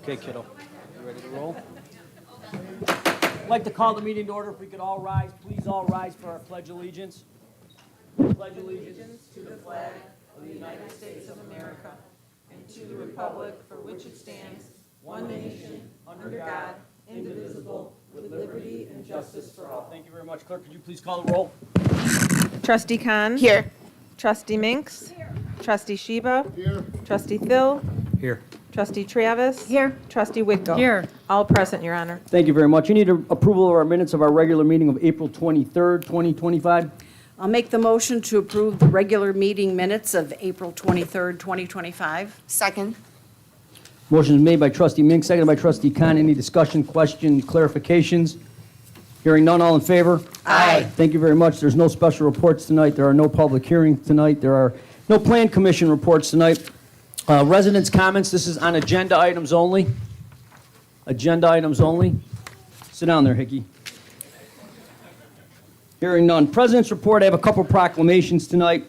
Okay, kiddo. You ready to roll? I'd like to call the meeting to order. If we could all rise, please all rise for our Pledge of Allegiance. Pledge allegiance To the flag of the United States of America and to the republic for which it stands, one nation, under God, indivisible, with liberty and justice for all. Thank you very much. Clerk, could you please call the roll? Trustee Khan. Here. Trustee Minks. Trustee Sheba. Here. Trustee Phil. Here. Trustee Travis. Here. Trustee Whitko. Here. All present, Your Honor. Thank you very much. You need approval of our minutes of our regular meeting of April 23rd, 2025. I'll make the motion to approve the regular meeting minutes of April 23rd, 2025. Second. Motion is made by Trustee Mink, seconded by Trustee Khan. Any discussion, question, clarifications? Hearing none, all in favor? Aye. Thank you very much. There's no special reports tonight. There are no public hearings tonight. There are no plan commission reports tonight. Residents' comments, this is on agenda items only. Agenda items only. Sit down there, Hickey. Hearing none. President's report, I have a couple proclamations tonight.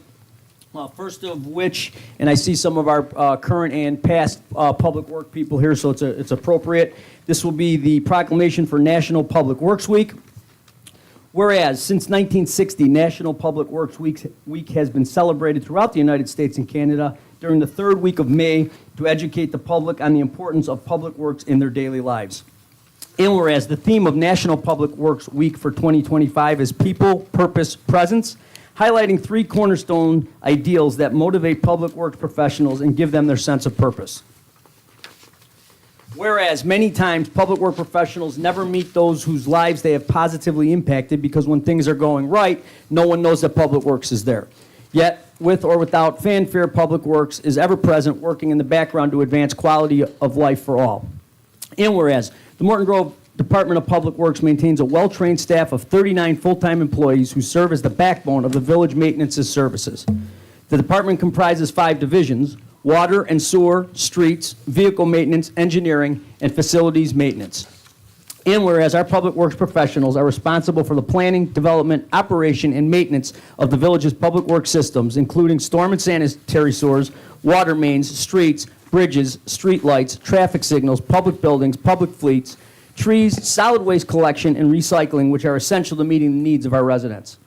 First of which, and I see some of our current and past public work people here, so it's appropriate. This will be the proclamation for National Public Works Week. Whereas, since 1960, National Public Works Week has been celebrated throughout the United States and Canada during the third week of May to educate the public on the importance of public works in their daily lives. And whereas the theme of National Public Works Week for 2025 is People, Purpose, Presence, highlighting three cornerstone ideals that motivate public works professionals and give them their sense of purpose. Whereas many times public work professionals never meet those whose lives they have positively impacted because when things are going right, no one knows that public works is there. Yet, with or without fanfare, public works is ever present, working in the background to advance quality of life for all. And whereas the Morton Grove Department of Public Works maintains a well-trained staff of 39 full-time employees who serve as the backbone of the village maintenance services. The department comprises 5 divisions: water and sewer, streets, vehicle maintenance, engineering, and facilities maintenance. And whereas our public works professionals are responsible for the planning, development, operation, and maintenance of the village's public works systems, including storm and sanitary sewers, water mains, streets, bridges, street lights, traffic signals, public buildings, public fleets, trees, solid waste collection, and recycling, which are essential to meeting the needs of our residents.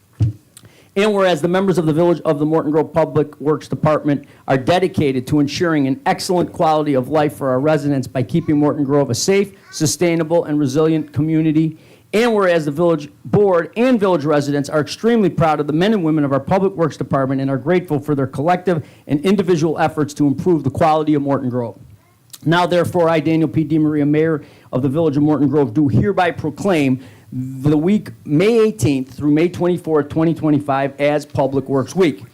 And whereas the members of the Village of the Morton Grove Public Works Department are dedicated to ensuring an excellent quality of life for our residents by keeping Morton Grove a safe, sustainable, and resilient community. And whereas the Village Board and Village residents are extremely proud of the men and women of our Public Works Department and are grateful for their collective and individual efforts to improve the quality of Morton Grove. Now, therefore, I, Daniel P. DeMaria, Mayor of the Village of Morton Grove, do hereby proclaim the week May 18th through May 24th, 2025 as Public Works Week.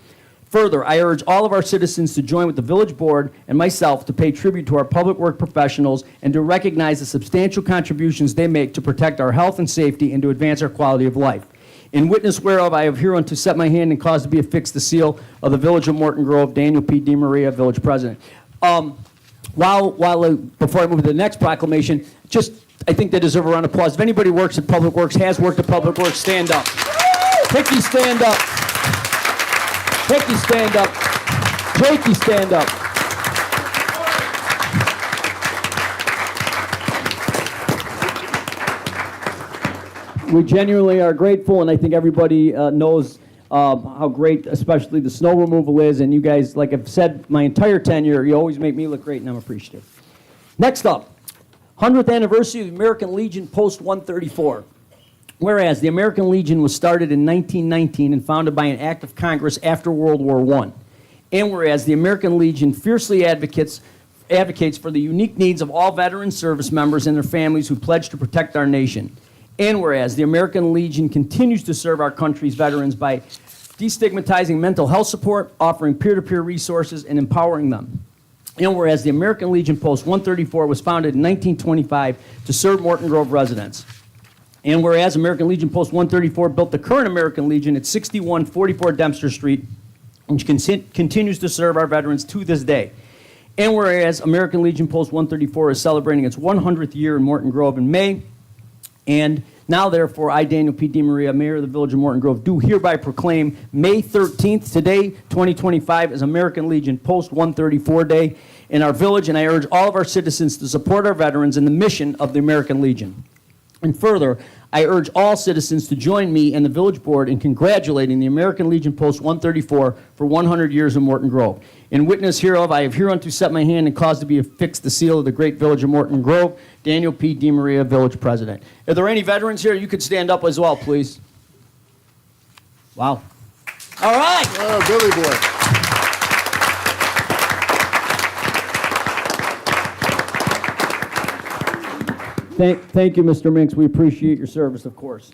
Further, I urge all of our citizens to join with the Village Board and myself to pay tribute to our public work professionals and to recognize the substantial contributions they make to protect our health and safety and to advance our quality of life. In witness whereof, I have hereunto set my hand and caused to be affixed the seal of the Village of Morton Grove, Daniel P. DeMaria, Village President. Before I move to the next proclamation, I think they deserve a round of applause. If anybody works at Public Works, has worked at Public Works, stand up. Hickey, stand up. Hickey, stand up. Jakey, stand up. We genuinely are grateful, and I think everybody knows how great, especially the snow removal is. And you guys, like I've said my entire tenure, you always make me look great, and I'm appreciative. Next up, 100th anniversary of the American Legion Post 134. Whereas the American Legion was started in 1919 and founded by an act of Congress after World War I. And whereas the American Legion fiercely advocates for the unique needs of all veteran service members and their families who pledge to protect our nation. And whereas the American Legion continues to serve our country's veterans by destigmatizing mental health support, offering peer-to-peer resources, and empowering them. And whereas the American Legion Post 134 was founded in 1925 to serve Morton Grove residents. And whereas American Legion Post 134 built the current American Legion at 6144 Dempster Street, which continues to serve our veterans to this day. And whereas American Legion Post 134 is celebrating its 100th year in Morton Grove in May. And now, therefore, I, Daniel P. DeMaria, Mayor of the Village of Morton Grove, do hereby proclaim May 13th, today, 2025, as American Legion Post 134 Day. in our village, and I urge all of our citizens to support our veterans and the mission of the American Legion. And further, I urge all citizens to join me and the village board in congratulating the American Legion Post 134 for 100 years in Morton Grove. In witness hereof, I have hereunto set my hand and caused to be affixed the seal of the great village of Morton Grove, Daniel P. DeMaria, Village President. Are there any veterans here? You could stand up as well, please. Wow. All right. Oh, Billy boy. Thank you, Mr. Minks. We appreciate your service, of course.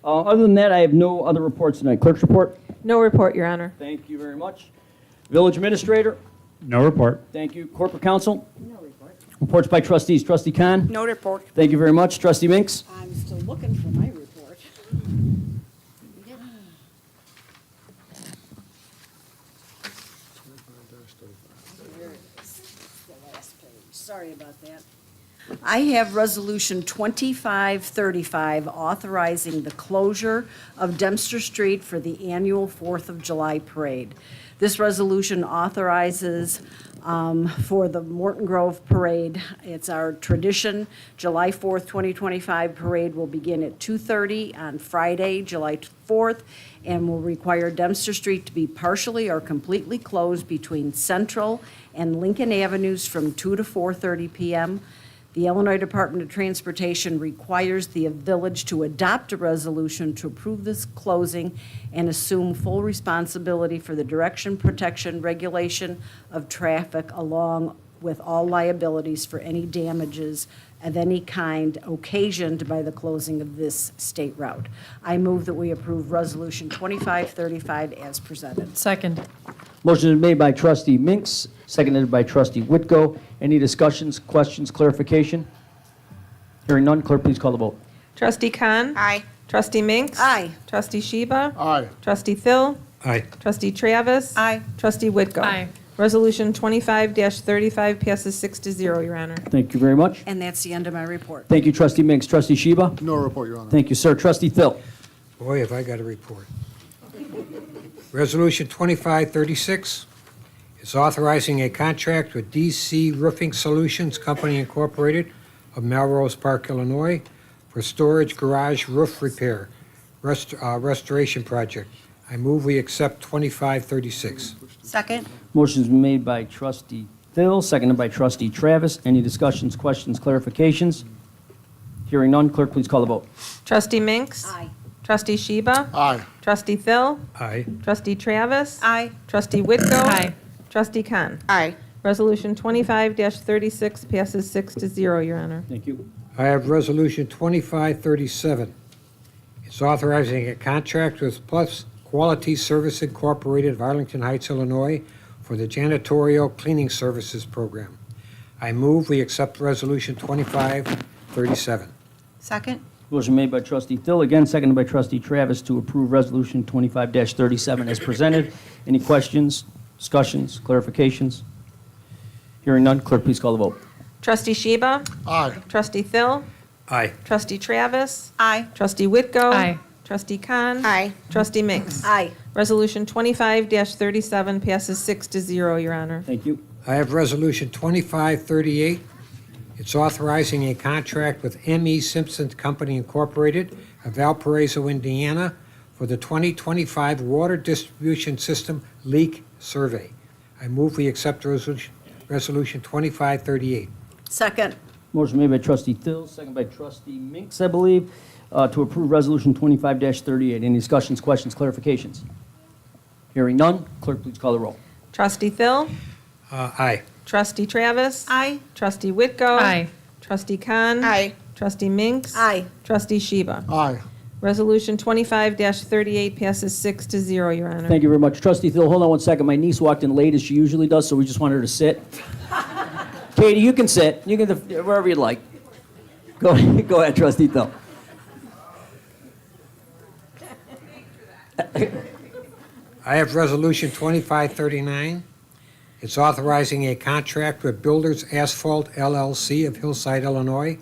Other than that, I have no other reports tonight. Clerk's report? No report, Your Honor. Thank you very much. Village Administrator? No report. Thank you. Corporate Counsel? No report. Reports by trustees. Trustee Khan? No report. Thank you very much. Trustee Minks? I'm still looking for my report. There it is. The last page. Sorry about that. I have Resolution 2535 authorizing the closure of Dempster Street for the annual 4th of July parade. This resolution authorizes for the Morton Grove Parade. It's our tradition. July 4th, 2025 parade will begin at 2:30 on Friday, July 4th, and will require Dempster Street to be partially or completely closed between Central and Lincoln Avenues from 2 to 4:30 p.m. The Illinois Department of Transportation requires the village to adopt a resolution to approve this closing and assume full responsibility for the direction, protection, regulation of traffic along with all liabilities for any damages of any kind occasioned by the closing of this state route. I move that we approve Resolution 2535 as presented. Second. Motion is made by Trustee Minks, seconded by Trustee Whitko. Any discussions, questions, clarification? Hearing none, clerk, please call the vote. Trustee Khan? Aye. Trustee Minks? Aye. Trustee Sheba? Aye. Trustee Phil? Aye. Trustee Travis? Aye. Trustee Whitko? Aye. Resolution 25-35 passes 6-0, Your Honor. Thank you very much. And that's the end of my report. Thank you, Trustee Minks. Trustee Sheba? No report, Your Honor. Thank you, sir. Trustee Phil? Boy, have I got a report. Resolution 2536 is authorizing a contract with DC Roofing Solutions Company Incorporated of Melrose Park, Illinois, for storage garage roof repair restoration project. I move we accept 2536. Second? Motion's been made by Trustee Phil, seconded by Trustee Travis. Any discussions, questions, clarifications? Hearing none, clerk, please call the vote. Trustee Minks? Aye. Trustee Sheba? Aye. Trustee Phil? Aye. Trustee Travis? Aye. Trustee Whitko? Aye. Trustee Khan? Aye. Resolution 25-36 passes 6-0, Your Honor. Thank you. I have Resolution 2537. It's authorizing a contract with Plus Quality Service Incorporated of Arlington Heights, Illinois, for the janitorial cleaning services program. I move we accept Resolution 2537. Second? Motion made by Trustee Phil, again seconded by Trustee Travis to approve Resolution 25-37 as presented. Any questions, discussions, clarifications? Hearing none, clerk, please call the vote. Trustee Sheba? Aye. Trustee Phil? Aye. Trustee Travis? Aye. Trustee Whitko? Aye. Trustee Khan? Aye. Trustee Minks? Aye. Resolution 25-37 passes 6-0, Your Honor. Thank you. I have Resolution 2538. It's authorizing a contract with M.E. Simpson Company Incorporated of Valparaiso, Indiana, for the 2025 Water Distribution System Leak Survey. I move we accept Resolution 2538. Second? Motion made by Trustee Phil, seconded by Trustee Minks, I believe, to approve Resolution 25-38. Any discussions, questions, clarifications? Hearing none, clerk, please call the roll. Trustee Phil? Aye. Trustee Travis? Aye. Trustee Whitko? Aye. Trustee Khan? Aye. Trustee Minks? Aye. Trustee Sheba? Aye. Resolution 25-38 passes 6-0, Your Honor. Thank you very much. Trustee Phil, hold on one second. My niece walked in late as she usually does, so we just want her to sit. Katie, you can sit. You can, wherever you'd like. Go ahead, Trustee Phil. I have Resolution 2539. It's authorizing a contract with Builders Asphalt LLC of Hillside, Illinois,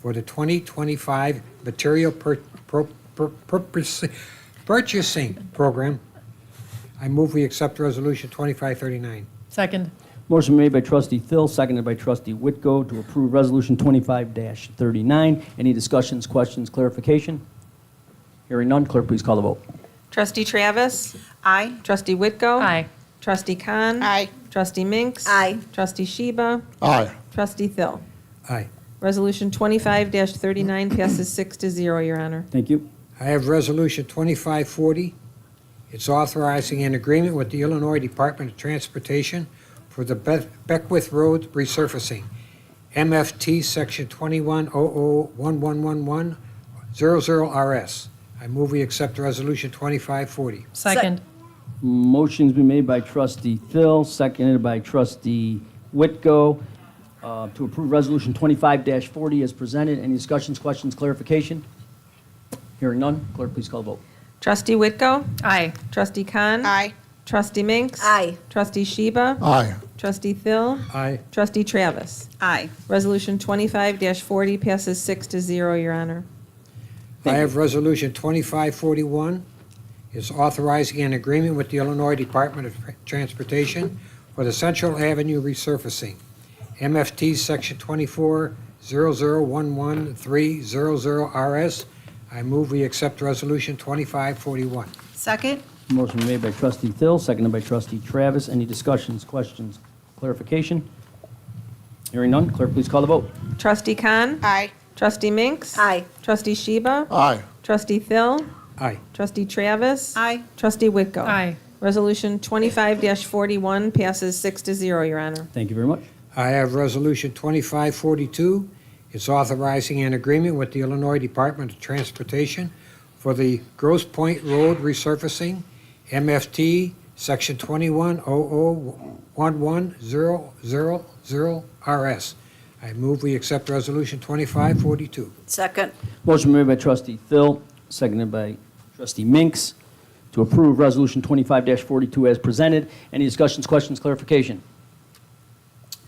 for the 2025 Material Purchasing Program. I move we accept Resolution 2539. Second. Motion made by trustee Thill, seconded by trustee Whitko to approve resolution 25-39. Any discussions, questions, clarification? Hearing none, clerk, please call the vote. Trustee Travis? Aye. Trustee Whitko? Aye. Trustee Khan? Aye. Trustee Minks? Aye. Trustee Sheba? Aye. Trustee Thill? Aye. Resolution 25-39 passes 6-0, Your Honor. Thank you. I have Resolution 2540. It's authorizing an agreement with the Illinois Department of Transportation for the Beckwith Road resurfacing. MFT Section 2100111100RS. I move we accept Resolution 2540. Second. Motion's been made by trustee Thill, seconded by trustee Whitko, to approve resolution 25-40 as presented. Any discussions, questions, clarification? Hearing none, clerk, please call the vote. Trustee Whitko? Aye. Trustee Khan? Aye. Trustee Minks? Aye. Trustee Sheba? Aye. Trustee Thill? Aye. Trustee Travis? Aye. Resolution 25-40 passes 6-0, Your Honor. I have Resolution 2541. It's authorizing an agreement with the Illinois Department of Transportation for the Central Avenue resurfacing. MFT Section 2400113000RS. I move we accept Resolution 2541. Second. Motion made by trustee Thill, seconded by trustee Travis. Any discussions, questions, clarification? Hearing none, clerk, please call the vote. Trustee Khan? Aye. Trustee Minks? Aye. Trustee Sheba? Aye. Trustee Thill? Aye. Trustee Travis? Aye. Trustee Whitko? Aye. Resolution 25-41 passes 6-0, Your Honor. Thank you very much. I have Resolution 2542. It's authorizing an agreement with the Illinois Department of Transportation for the Grosse Point Road resurfacing, MFT Section 21001100RS. I move we accept Resolution 2542. Second. Motion made by trustee Thill, seconded by trustee Minks, to approve resolution 25-42 as presented. Any discussions, questions, clarification?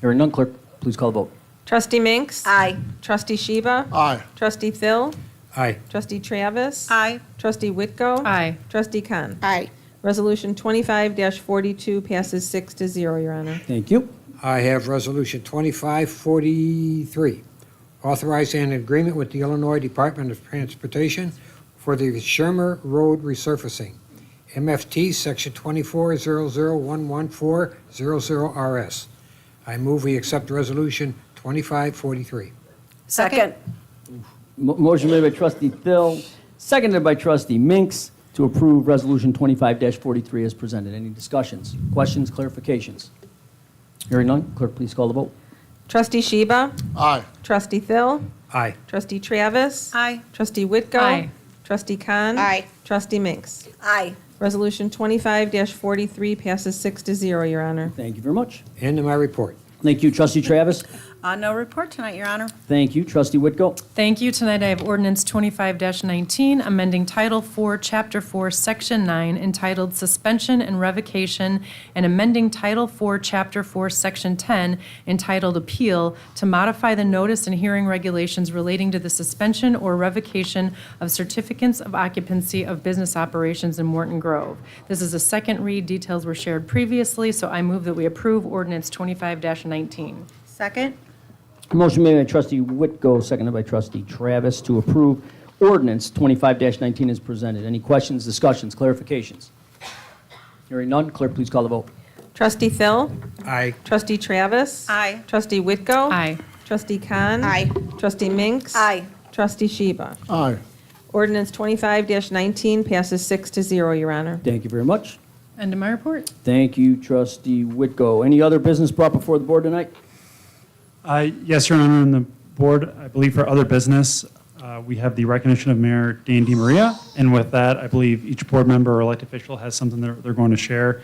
Hearing none, clerk, please call the vote. Trustee Minks? Aye. Trustee Sheba? Aye. Trustee Thill? Aye. Trustee Travis? Aye. Trustee Whitko? Aye. Trustee Khan? Aye. Resolution 25-42 passes 6-0, Your Honor. Thank you. I have Resolution 2543, authorizing an agreement with the Illinois Department of Transportation for the Shermer Road resurfacing, MFT Section 2400114000RS. I move we accept Resolution 2543. Second. Motion made by trustee Thill, seconded by trustee Minks, to approve resolution 25-43 as presented. Any discussions, questions, clarifications? Hearing none, clerk, please call the vote. Trustee Sheba? Aye. Trustee Thill? Aye. Trustee Travis? Aye. Trustee Whitko? Aye. Trustee Khan? Aye. Trustee Minks? Aye. Resolution 25-43 passes 6-0, Your Honor. Thank you very much. End of my report. Thank you, trustee Travis. No report tonight, Your Honor. Thank you, trustee Whitko. Thank you. Tonight I have ordinance 25-19, amending Title 4, Chapter 4, Section 9, entitled Suspension and Revocation, and amending Title 4, Chapter 4, Section 10, entitled Appeal, to modify the notice and hearing regulations relating to the suspension or revocation of certificates of occupancy of business operations in Morton Grove. This is a second read. Details were shared previously, so I move that we approve ordinance 25-19. Second. Motion made by trustee Whitko, seconded by trustee Travis, to approve ordinance 25-19 as presented. Any questions, discussions, clarifications? Hearing none, clerk, please call the vote. Trustee Thill? Aye. Trustee Travis? Aye. Trustee Whitko? Aye. Trustee Khan? Aye. Trustee Minks? Aye. Trustee Sheba? Aye. Ordinance 25-19 passes 6-0, Your Honor. Thank you very much. End of my report. Thank you, trustee Whitko. Any other business brought before the board tonight? Yes, Your Honor, on the board, I believe for other business, we have the recognition of Mayor Dan DiMaria, and with that, I believe each board member or elected official has something they're going to share,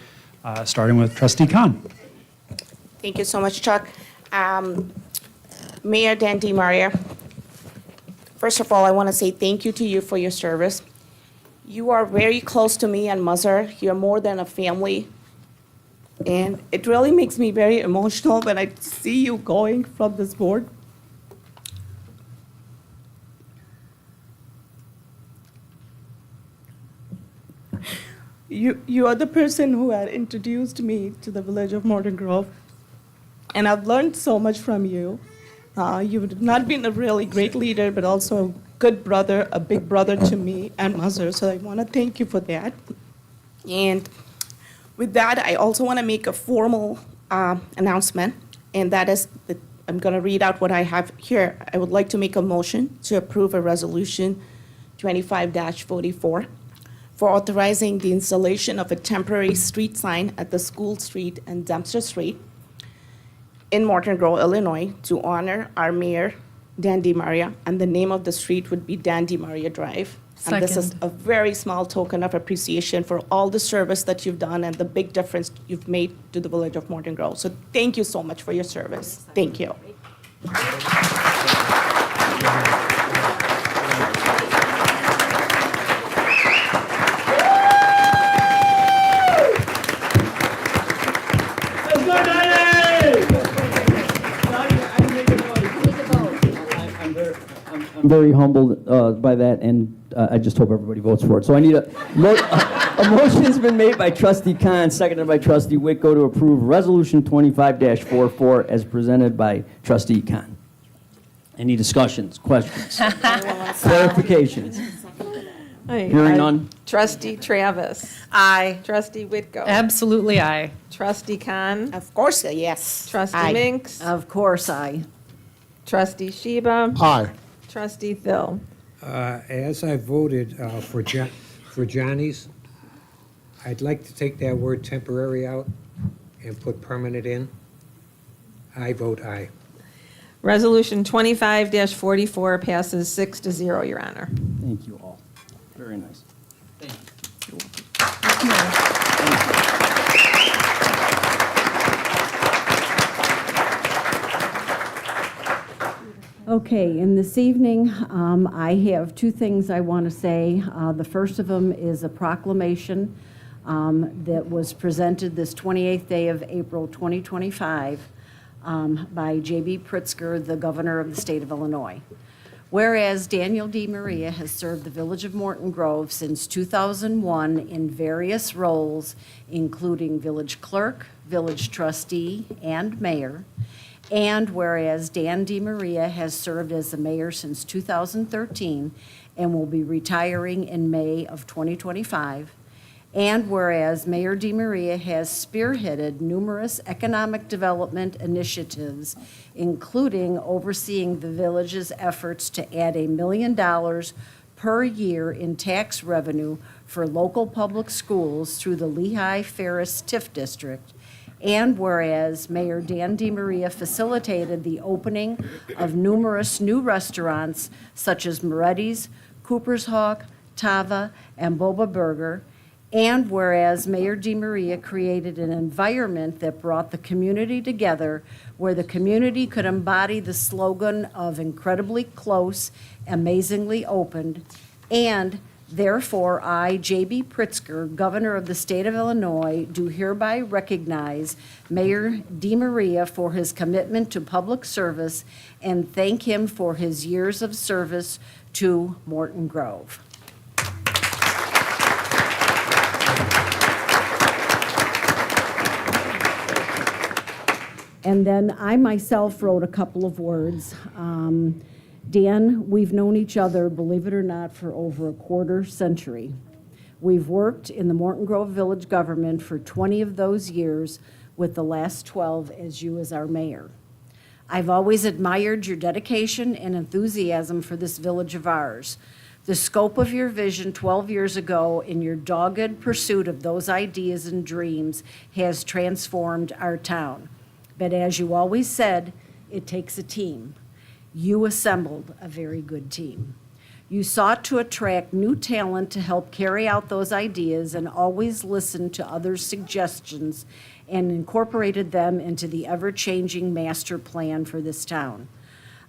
starting with trustee Khan. Thank you so much, Chuck. Mayor Dan DiMaria, first of all, I want to say thank you to you for your service. You are very close to me and Mother. You're more than a family. And it really makes me very emotional when I see you going from this board. You are the person who had introduced me to the village of Morton Grove. and I've learned so much from you. You've not been a really great leader, but also a good brother, a big brother to me and mother, so I want to thank you for that. And with that, I also want to make a formal announcement, and that is that I'm going to read out what I have here. I would like to make a motion to approve a resolution 25-44 for authorizing the installation of a temporary street sign at the School Street and Dempster Street in Morton Grove, Illinois, to honor our mayor, Dan DiMaria, and the name of the street would be Dan DiMaria Drive. And this is Second. a very small token of appreciation for all the service that you've done and the big difference you've made to the village of Morton Grove. So thank you so much for your service. Thank you. I'm very humbled by that, and I just hope everybody votes for it. So I need a motion's been made by Trustee Khan, seconded by Trustee Whitko to approve Resolution 25-44 as presented by Trustee Khan. Any discussions, questions, clarifications? Hearing none. Trustee Travis. Aye. Trustee Whitko. Absolutely aye. Trustee Khan. Of course, yes. Trustee Aye. Minks. Of course, aye. Trustee Sheba. Aye. Trustee Thill. As I voted for Johnny's, I'd like to take that word temporary out and put permanent in. I vote aye. Resolution 25-44 passes 6-0, Your Honor. Thank you all. Very nice. Okay, and this evening, I have two things I want to say. The first of them is a proclamation that was presented this 28th day of April 2025 by J.B. Pritzker, the governor of the state of Illinois. Whereas Daniel D. Maria has served the village of Morton Grove since 2001 in various roles, including village clerk, village trustee, and mayor. And whereas Dan DiMaria has served as the mayor since 2013 and will be retiring in May of 2025. And whereas Mayor DiMaria has spearheaded numerous economic development initiatives, including overseeing the village's efforts to add $1 million per year in tax revenue for local public schools through the Lehigh Ferris TIF district. And whereas Mayor Dan DiMaria facilitated the opening of numerous new restaurants such as Moretti's, Cooper's Hawk, Tava, and Boba Burger. And whereas Mayor DiMaria created an environment that brought the community together where the community could embody the slogan of incredibly close, amazingly opened. And therefore, I, J.B. Pritzker, Governor of the State of Illinois, do hereby recognize Mayor DiMaria for his commitment to public service and thank him for his years of service to Morton Grove. And then I myself wrote a couple of words. Dan, we've known each other, believe it or not, for over a quarter century. We've worked in the Morton Grove Village government for 20 of those years, with the last 12 as you as our mayor. I've always admired your dedication and enthusiasm for this village of ours. The scope of your vision 12 years ago and your dogged pursuit of those ideas and dreams has transformed our town. But as you always said, it takes a team. You assembled a very good team. You sought to attract new talent to help carry out those ideas and always listened to others' suggestions and incorporated them into the ever-changing master plan for this town.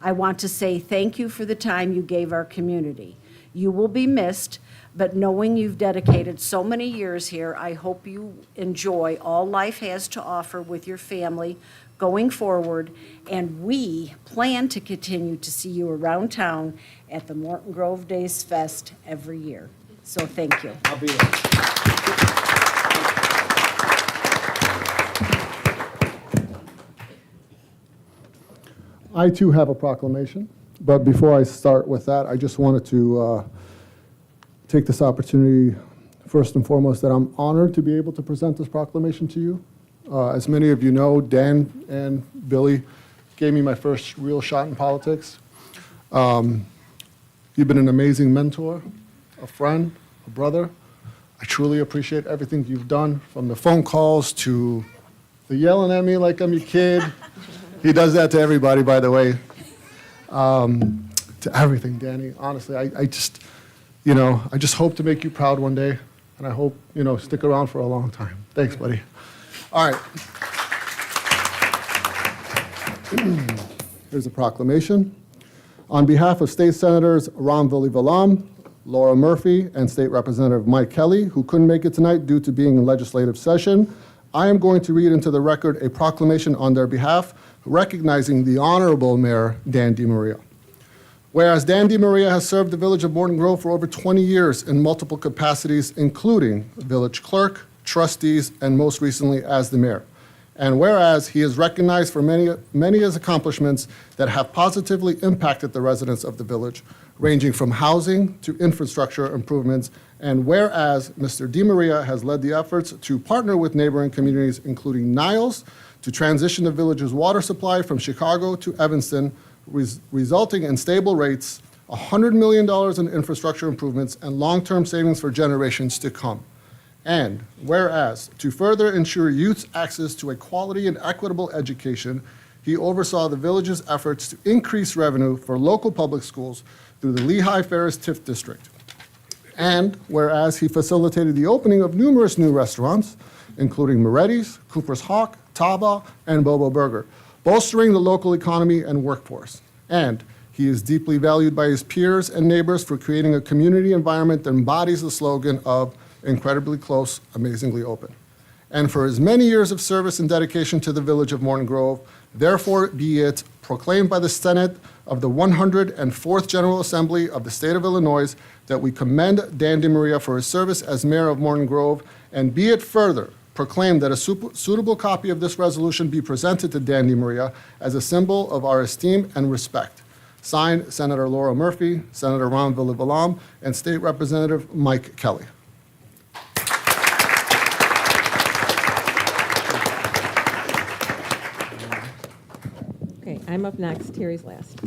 I want to say thank you for the time you gave our community. You will be missed, but knowing you've dedicated so many years here, I hope you enjoy all life has to offer with your family going forward, and we plan to continue to see you around town at the Morton Grove Days Fest every year. So thank you. I'll be there. I too have a proclamation, but before I start with that, I just wanted to take this opportunity, first and foremost, that I'm honored to be able to present this proclamation to you. As many of you know, Dan and Billy gave me my first real shot in politics. You've been an amazing mentor, a friend, a brother. I truly appreciate everything you've done, from the phone calls to the yelling at me like I'm your kid. He does that to everybody, by the way. To everything, Danny. Honestly, I just hope to make you proud one day, and I hope, stick around for a long time. Thanks, buddy. All right. Here's a proclamation. On behalf of State Senators Ron Villi-Valam, Laura Murphy, and State Representative Mike Kelly, who couldn't make it tonight due to being in legislative session, I am going to read into the record a proclamation on their behalf recognizing the Honorable Mayor Dan DiMaria. Whereas Dan DiMaria has served the Village of Morton Grove for over 20 years in multiple capacities, including village clerk, trustees, and most recently as the mayor. And whereas he is recognized for many of his accomplishments that have positively impacted the residents of the village, ranging from housing to infrastructure improvements, and whereas Mr. DiMaria has led the efforts to partner with neighboring communities, including Niles, to transition the village's water supply from Chicago to Evanston, resulting in stable rates, $100 million in infrastructure improvements, and long-term savings for generations to come. And whereas, to further ensure youth's access to a quality and equitable education, he oversaw the village's efforts to increase revenue for local public schools through the Lehigh Ferris TIF district. And whereas he facilitated the opening of numerous new restaurants, including Moretti's, Cooper's Hawk, Taba, and Bobo Burger, bolstering the local economy and workforce. And he is deeply valued by his peers and neighbors for creating a community environment that embodies the slogan of incredibly close, amazingly open. And for his many years of service and dedication to the Village of Morton Grove, therefore be it proclaimed by the Senate of the 104th General Assembly of the State of Illinois that we commend Dan DiMaria for his service as mayor of Morton Grove, and be it further proclaimed that a suitable copy of this resolution be presented to Dan DiMaria as a symbol of our esteem and respect. Signed, Senator Laura Murphy, Senator Ron Villi-Valam, and State Representative Mike Kelly. Okay, I'm up next. Terry's last.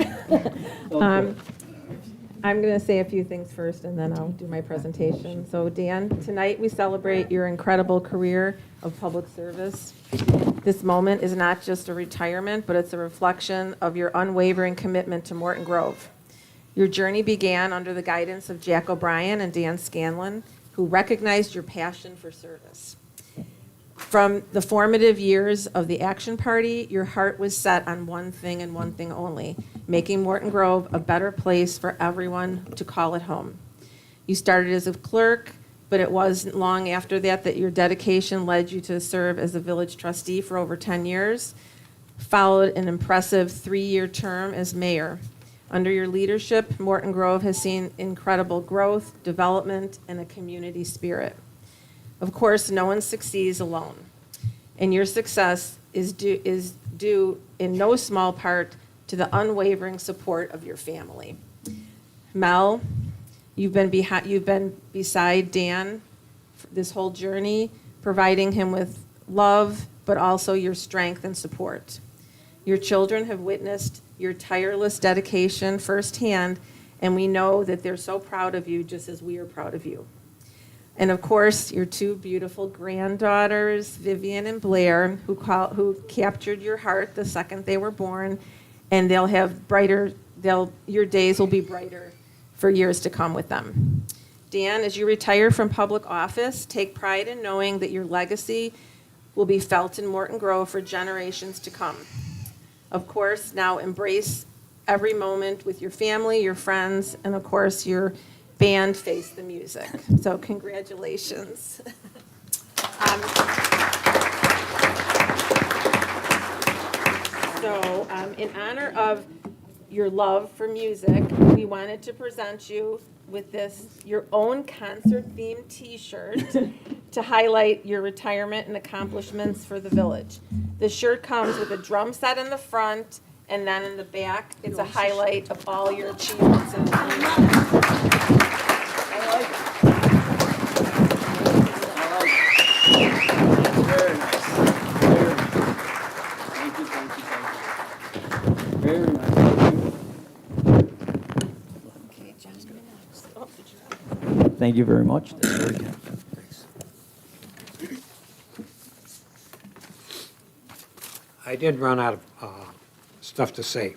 I'm going to say a few things first, and then I'll do my presentation. So, Dan, tonight we celebrate your incredible career of public service. This moment is not just a retirement, but it's a reflection of your unwavering commitment to Morton Grove. Your journey began under the guidance of Jack O'Brien and Dan Scanlon, who recognized your passion for service. From the formative years of the Action Party, your heart was set on one thing and one thing only, making Morton Grove a better place for everyone to call it home. You started as a clerk, but it wasn't long after that your dedication led you to serve as a village trustee for over 10 years, followed an impressive 3-year term as mayor. Under your leadership, Morton Grove has seen incredible growth, development, and a community spirit. Of course, no one succeeds alone, and your success is due in no small part to the unwavering support of your family. Mel, you've been beside Dan this whole journey, providing him with love, but also your strength and support. Your children have witnessed your tireless dedication firsthand, and we know that they're so proud of you, just as we are proud of you. And of course, your 2 beautiful granddaughters, Vivian and Blair, who captured your heart the second they were born, and your days will be brighter for years to come with them. Dan, as you retire from public office, take pride in knowing that your legacy will be felt in Morton Grove for generations to come. Of course, now embrace every moment with your family, your friends, and of course, your band Face the Music. So congratulations. In honor of your love for music, we wanted to present you with your own concert-themed T-shirt to highlight your retirement and accomplishments for the village. The shirt comes with a drum set in the front And then in the back, it's a highlight of all your achievements in the community. Very nice. Thank you, thank you, thank you. Very nice. Thank you very much. That's very good. I did run out of stuff to say.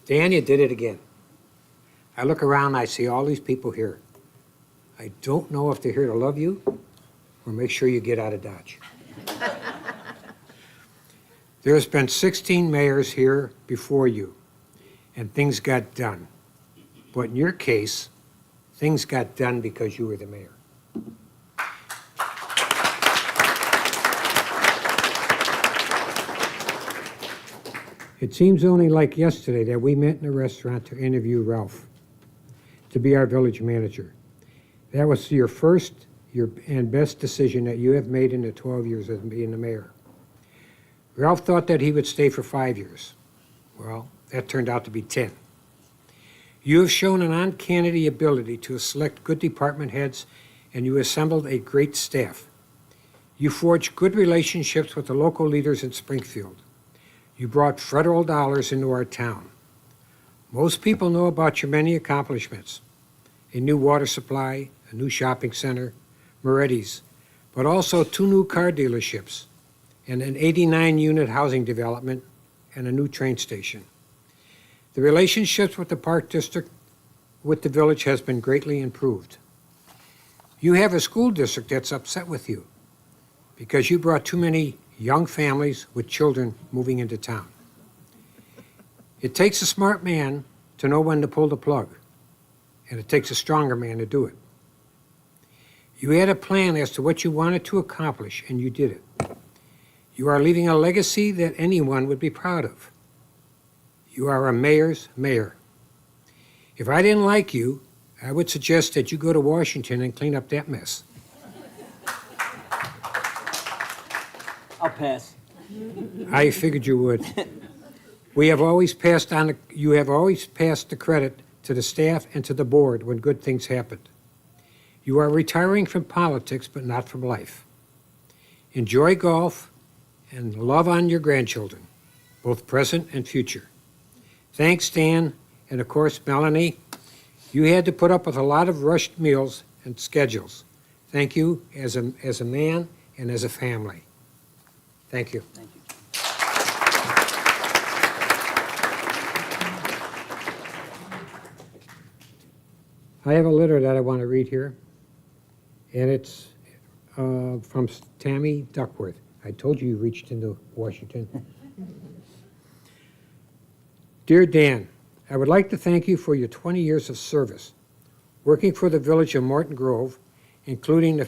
Dan, you did it again. I look around, I see all these people here. I don't know if they're here to love you or make sure you get out of Dodge. There's been 16 mayors here before you, and things got done. But in your case, things got done because you were the mayor. It seems only like yesterday that we met in a restaurant to interview Ralph to be our village manager. That was your first and best decision that you have made in the 12 years of being the mayor. Ralph thought that he would stay for 5 years. Well, that turned out to be 10. You have shown an uncanny ability to select good department heads, and you assembled a great staff. You forged good relationships with the local leaders in Springfield. You brought federal dollars into our town. Most people know about your many accomplishments: a new water supply, a new shopping center, Moretti's, but also 2 new car dealerships, and an 89-unit housing development, and a new train station. The relationships with the Park District, with the village, has been greatly improved. You have a school district that's upset with you because you brought too many young families with children moving into town. It takes a smart man to know when to pull the plug, and it takes a stronger man to do it. You had a plan as to what you wanted to accomplish, and you did it. You are leaving a legacy that anyone would be proud of. You are a mayor's mayor. If I didn't like you, I would suggest that you go to Washington and clean up that mess. I'll pass. I figured you would. You have always passed the credit to the staff and to the board when good things happened. You are retiring from politics, but not from life. Enjoy golf and love on your grandchildren, both present and future. Thanks, Dan, and of course, Melanie. You had to put up with a lot of rushed meals and schedules. Thank you as a man and as a family. Thank you. Thank you. I have a letter that I want to read here, and it's from Tammy Duckworth. I told you reached into Washington. Dear Dan, I would like to thank you for your 20 years of service, working for the village of Morton Grove, including the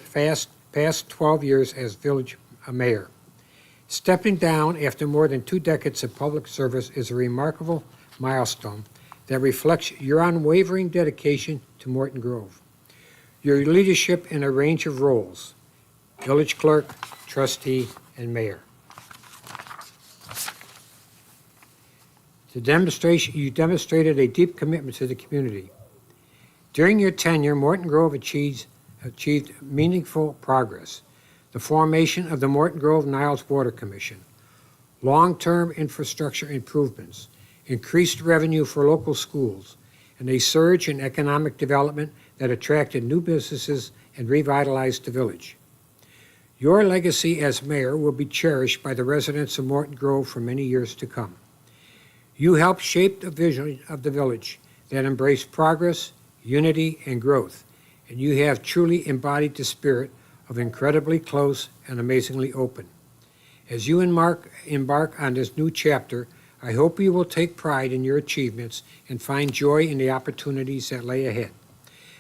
past 12 years as village mayor. Stepping down after more than 2 decades of public service is a remarkable milestone that reflects your unwavering dedication to Morton Grove. Your leadership in a range of roles: village clerk, trustee, and mayor. You demonstrated a deep commitment to the community. During your tenure, Morton Grove achieved meaningful progress: the formation of the Morton Grove Niles Water Commission, long-term infrastructure improvements, increased revenue for local schools, and a surge in economic development that attracted new businesses and revitalized the village. Your legacy as mayor will be cherished by the residents of Morton Grove for many years to come. You helped shape the vision of the village that embraced progress, unity, and growth, and you have truly embodied the spirit of incredibly close and amazingly open. As you embark on this new chapter, I hope you will take pride in your achievements and find joy in the opportunities that lay ahead.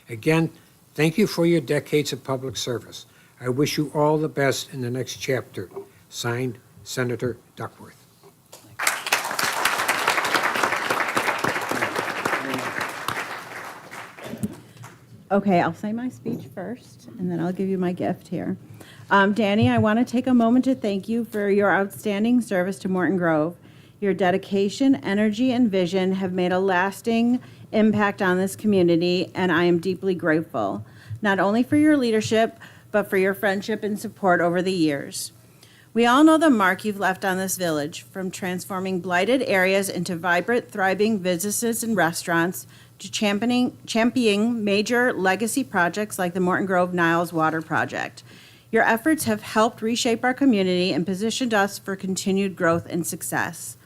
Again, thank you for your decades of public service. I wish you all the best in the next chapter. Signed, Senator Duckworth. Okay, I'll say my speech first, and then I'll give you my gift here. Danny, I want to take a moment to thank you for your outstanding service to Morton Grove. Your dedication, energy, and vision have made a lasting impact on this community, and I am deeply grateful, not only for your leadership, but for your friendship and support over the years. We all know the mark you've left on this village, from transforming blighted areas into vibrant, thriving businesses and restaurants, to championing major legacy projects like the Morton Grove Niles Water Project. Your efforts have helped reshape our community and positioned us for continued growth and success.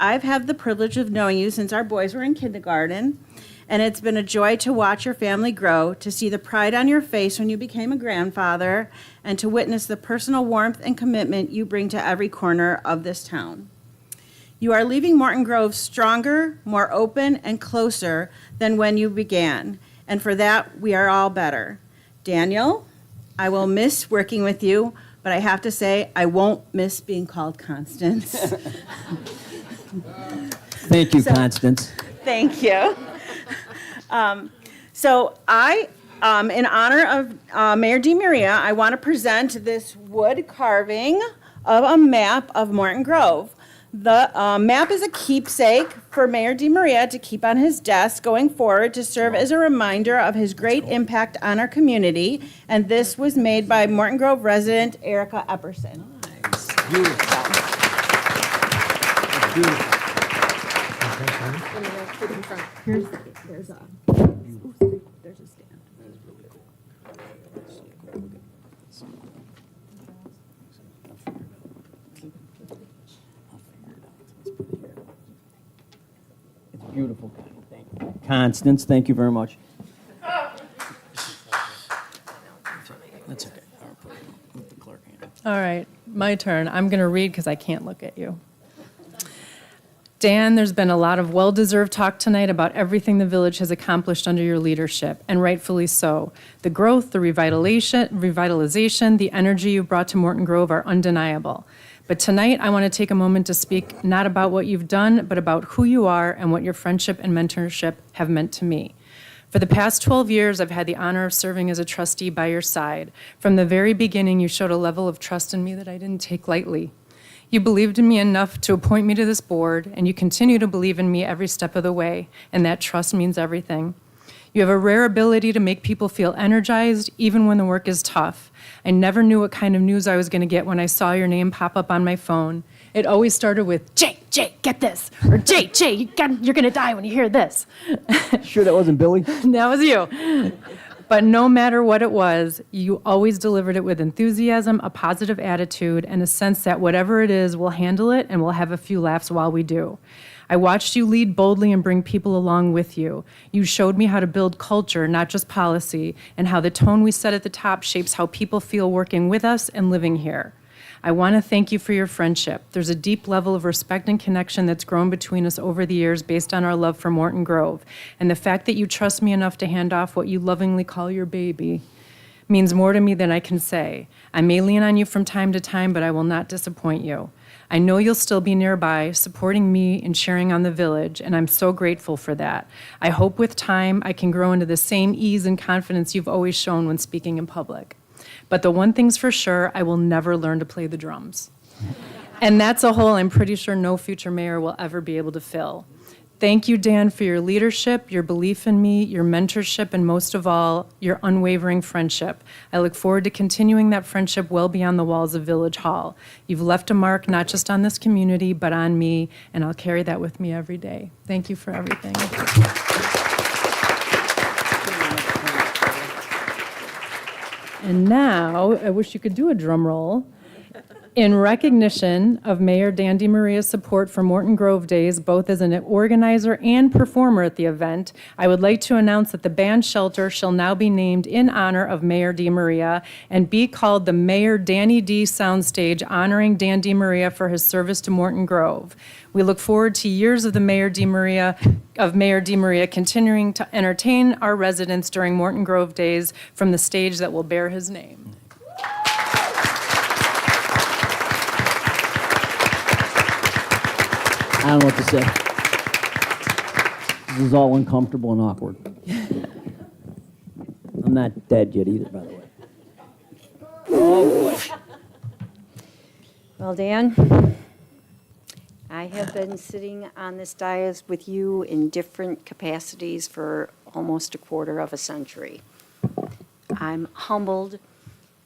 I've had the privilege of knowing you since our boys were in kindergarten, and it's been a joy to watch your family grow, to see the pride on your face when you became a grandfather, and to witness the personal warmth and commitment you bring to every corner of this town. You are leaving Morton Grove stronger, more open, and closer than when you began, and for that, we are all better. Daniel, I will miss working with you, but I have to say, I won't miss being called Constance. Thank you, Constance. Thank you. In honor of Mayor DeMaria, I want to present this wood carving of a map of Morton Grove. The map is a keepsake for Mayor DeMaria to keep on his desk going forward to serve as a reminder of his great impact on our community. And this was made by Morton Grove resident Erica Epperson. Beautiful. Beautiful. There's a stand. It's beautiful. Thank you. Constance, thank you very much. That's okay. I'll put it with the clerk hand. All right, my turn. I'm going to read because I can't look at you. Dan, there's been a lot of well-deserved talk tonight about everything the village has accomplished under your leadership, and rightfully so. The growth, the revitalization, the energy you've brought to Morton Grove are undeniable. But tonight, I want to take a moment to speak not about what you've done, but about who you are and what your friendship and mentorship have meant to me. For the past 12 years, I've had the honor of serving as a trustee by your side. From the very beginning, you showed a level of trust in me that I didn't take lightly. You believed in me enough to appoint me to this board, and you continue to believe in me every step of the way, and that trust means everything. You have a rare ability to make people feel energized, even when the work is tough. I never knew what kind of news I was going to get when I saw your name pop up on my phone. It always started with, Jay, get this, or Jay, you're going to die when you hear this. Sure that wasn't Billy? That was you. But no matter what it was, you always delivered it with enthusiasm, a positive attitude, and a sense that whatever it is, we'll handle it and we'll have a few laughs while we do. I watched you lead boldly and bring people along with you. You showed me how to build culture, not just policy, and how the tone we set at the top shapes how people feel working with us and living here. I want to thank you for your friendship. There's a deep level of respect and connection that's grown between us over the years based on our love for Morton Grove. And the fact that you trust me enough to hand off what you lovingly call your baby means more to me than I can say. I may lean on you from time to time, but I will not disappoint you. I know you'll still be nearby, supporting me and sharing on the village, and I'm so grateful for that. I hope with time I can grow into the same ease and confidence you've always shown when speaking in public. But the one thing's for sure, I will never learn to play the drums. And that's a hole I'm pretty sure no future mayor will ever be able to fill. Thank you, Dan, for your leadership, your belief in me, your mentorship, and most of all, your unwavering friendship. I look forward to continuing that friendship well beyond the walls of Village Hall. You've left a mark not just on this community, but on me, and I'll carry that with me every day. Thank you for everything. And now, I wish you could do a drum roll. In recognition of Mayor Dan DeMaria's support for Morton Grove Days, both as an organizer and performer at the event, I would like to announce that the band shelter shall now be named in honor of Mayor DeMaria and be called the Mayor Danny D Soundstage, honoring Dan DeMaria for his service to Morton Grove. We look forward to years of Mayor DeMaria continuing to entertain our residents during Morton Grove Days from the stage that will bear his name. I don't know what to say. This is all uncomfortable and awkward. I'm not dead yet either, by the way. Oh, boy. Well, Dan, I have been sitting on this dais with you in different capacities for almost a quarter of a century. I'm humbled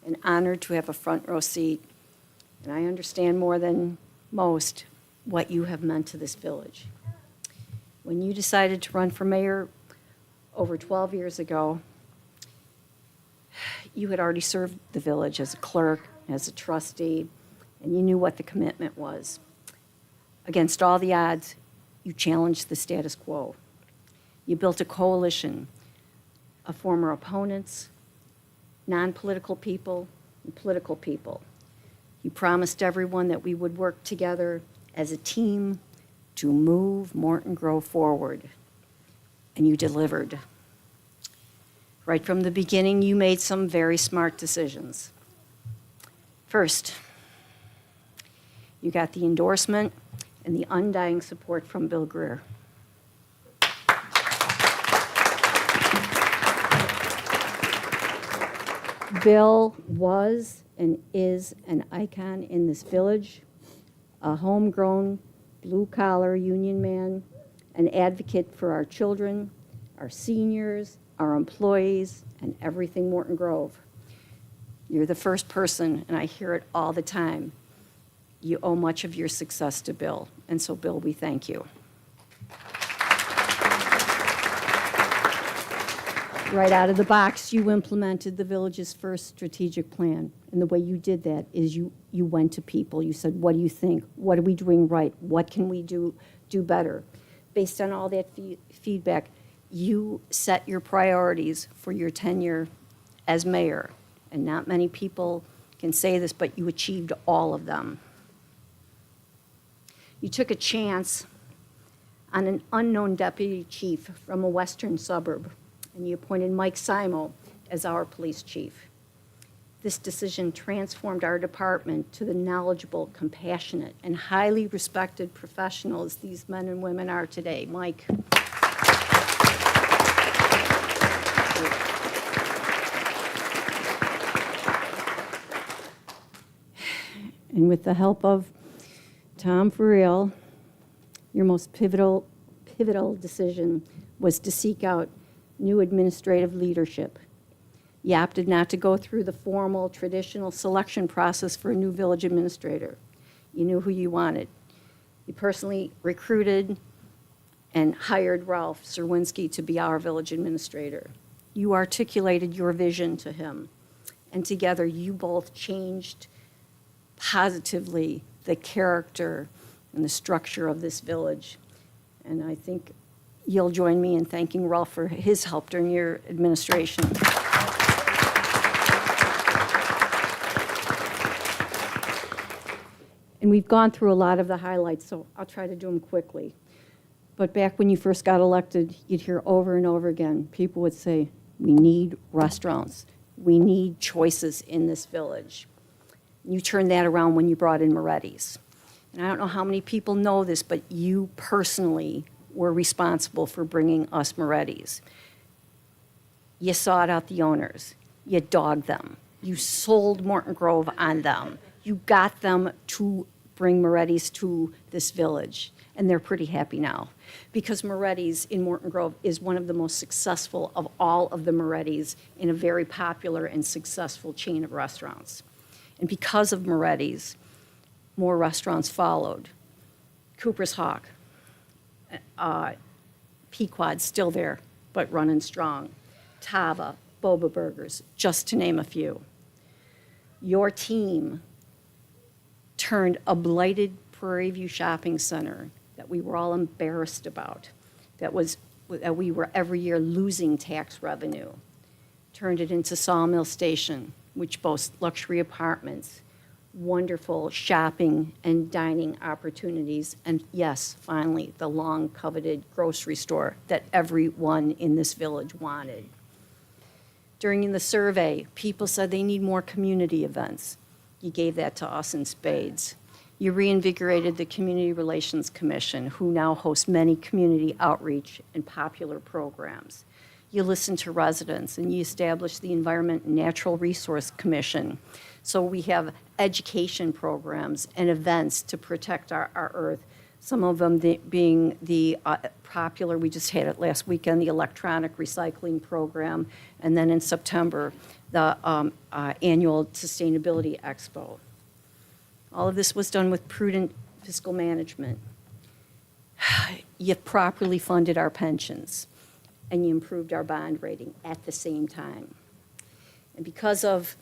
and honored to have a front row seat, and I understand more than most what you have meant to this village. When you decided to run for mayor over 12 years ago, you had already served the village as a clerk, as a trustee, and you knew what the commitment was. Against all the odds, you challenged the status quo. You built a coalition of former opponents, non-political people, and political people. You promised everyone that we would work together as a team to move Morton Grove forward, and you delivered. Right from the beginning, you made some very smart decisions. First, you got the endorsement and the undying support from Bill Greer. Bill was and is an icon in this village, a homegrown, blue-collar union man, an advocate for our children, our seniors, our employees, and everything Morton Grove. You're the first person, and I hear it all the time, you owe much of your success to Bill. And so, Bill, we thank you. Right out of the box, you implemented the village's first strategic plan. And the way you did that is you went to people. You said, what do you think? What are we doing right? What can we do better? Based on all that feedback, you set your priorities for your tenure as mayor. And not many people can say this, but you achieved all of them. You took a chance on an unknown deputy chief from a western suburb, and you appointed Mike Simo as our police chief. This decision transformed our department to the knowledgeable, compassionate, and highly respected professionals these men and women are today. Mike. And with the help of Tom Furiel, your most pivotal decision was to seek out new administrative leadership. You opted not to go through the formal, traditional selection process for a new village administrator. You knew who you wanted. You personally recruited and hired Ralph Serwinski to be our village administrator. You articulated your vision to him, and together you both changed positively the character and the structure of this village. And I think you'll join me in thanking Ralph for his help during your administration. And we've gone through a lot of the highlights, so I'll try to do them quickly. But back when you first got elected, you'd hear over and over again, people would say, we need restaurants. We need choices in this village. You turned that around when you brought in Moretti's. And I don't know how many people know this, but you personally were responsible for bringing us Moretti's. You sought out the owners. You dogged them. You sold Morton Grove on them. You got them to bring Moretti's to this village. And they're pretty happy now. Because Moretti's in Morton Grove is one of the most successful of all of the Moretti's in a very popular and successful chain of restaurants. And because of Moretti's, more restaurants followed. Cooper's Hawk, Pequod's still there, but running strong. Tava, Boba Burgers, just to name a few. Your team turned a blighted Prairie View shopping center that we were all embarrassed about, that we were every year losing tax revenue, turned it into Sawmill Station, which boasts luxury apartments, wonderful shopping and dining opportunities, and yes, finally, the long-coveted grocery store that everyone in this village wanted. During the survey, people said they need more community events. You gave that to us in spades. You reinvigorated the Community Relations Commission, who now hosts many community outreach and popular programs. You listened to residents, and you established the Environment and Natural Resource Commission. So we have education programs and events to protect our earth Some of them being the popular, we just had it last weekend, the electronic recycling program, and then in September, the annual Sustainability Expo. All of this was done with prudent fiscal management. You properly funded our pensions, and you improved our bond rating at the same time. And because of,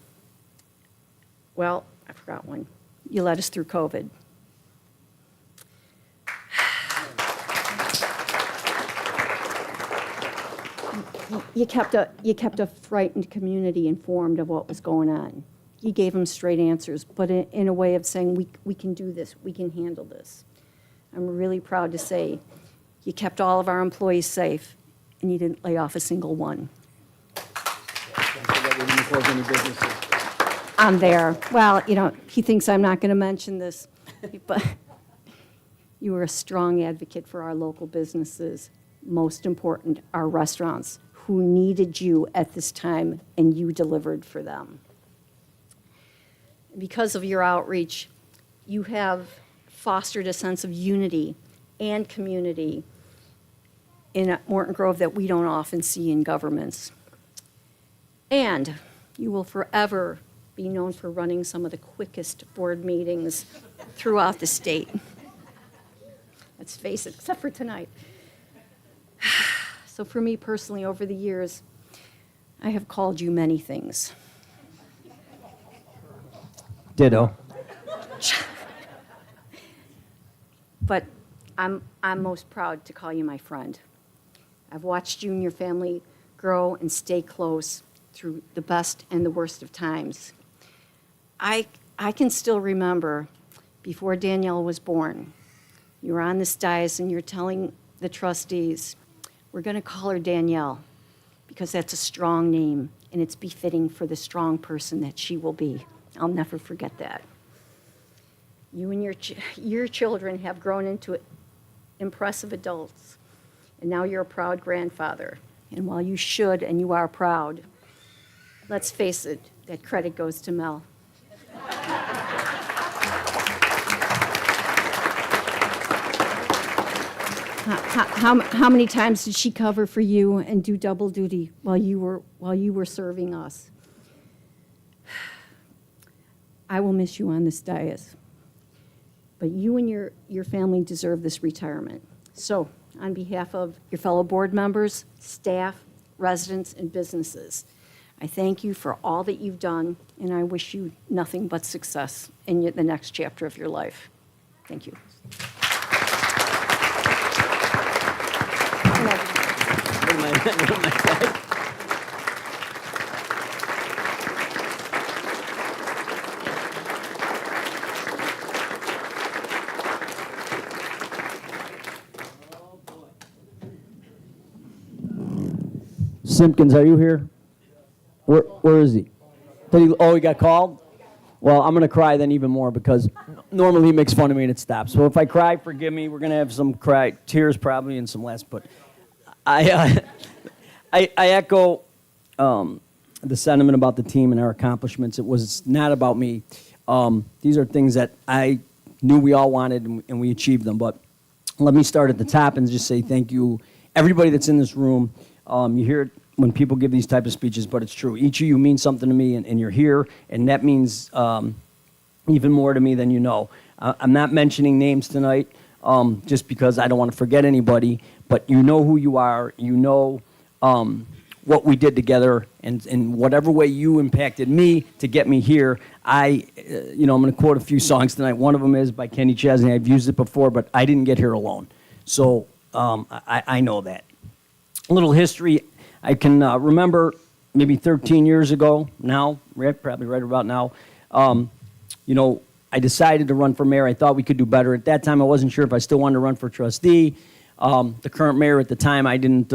well, I forgot one, you led us through COVID. You kept a frightened community informed of what was going on. You gave them straight answers, but in a way of saying, we can do this, we can handle this. I'm really proud to say you kept all of our employees safe, and you didn't lay off a single one. I'm there. Well, he thinks I'm not going to mention this, but you were a strong advocate for our local businesses. Most important, our restaurants, who needed you at this time, and you delivered for them. Because of your outreach, you have fostered a sense of unity and community in Morton Grove that we don't often see in governments. And you will forever be known for running some of the quickest board meetings throughout the state. Let's face it, except for tonight. So for me personally, over the years, I have called you many things. Ditto. But I'm most proud to call you my friend. I've watched you and your family grow and stay close through the best and the worst of times. I can still remember before Danielle was born, you were on this dais and you're telling the trustees, we're going to call her Danielle because that's a strong name and it's befitting for the strong person that she will be. I'll never forget that. You and your children have grown into impressive adults, and now you're a proud grandfather. And while you should and you are proud, let's face it, that credit goes to Mel. How many times did she cover for you and do double duty while you were serving us? I will miss you on this dais, but you and your family deserve this retirement. So, on behalf of your fellow board members, staff, residents, and businesses, I thank you for all that you've done, and I wish you nothing but success in the next chapter of your life. Thank you. Simpkins, are you here? Where is he? He got called? Well, I'm going to cry then even more because normally he makes fun of me and it stops. So if I cry, forgive me. We're going to have some tears probably and some last. But I echo the sentiment about the team and our accomplishments. It was not about me. These are things that I knew we all wanted and we achieved them. But let me start at the top and just say thank you, everybody that's in this room. You hear it when people give these type of speeches, but it's true. Each of you means something to me, and you're here, and that means even more to me than you know. I'm not mentioning names tonight just because I don't want to forget anybody, but you know who you are. You know what we did together, and in whatever way you impacted me to get me here. I'm going to quote a few songs tonight. One of them is by Kenny Chesney. I've used it before, but I didn't get here alone. So I know that. A little history. I can remember maybe 13 years ago now, probably right about now, I decided to run for mayor. I thought we could do better. At that time, I wasn't sure if I still wanted to run for trustee. The current mayor at the time, I didn't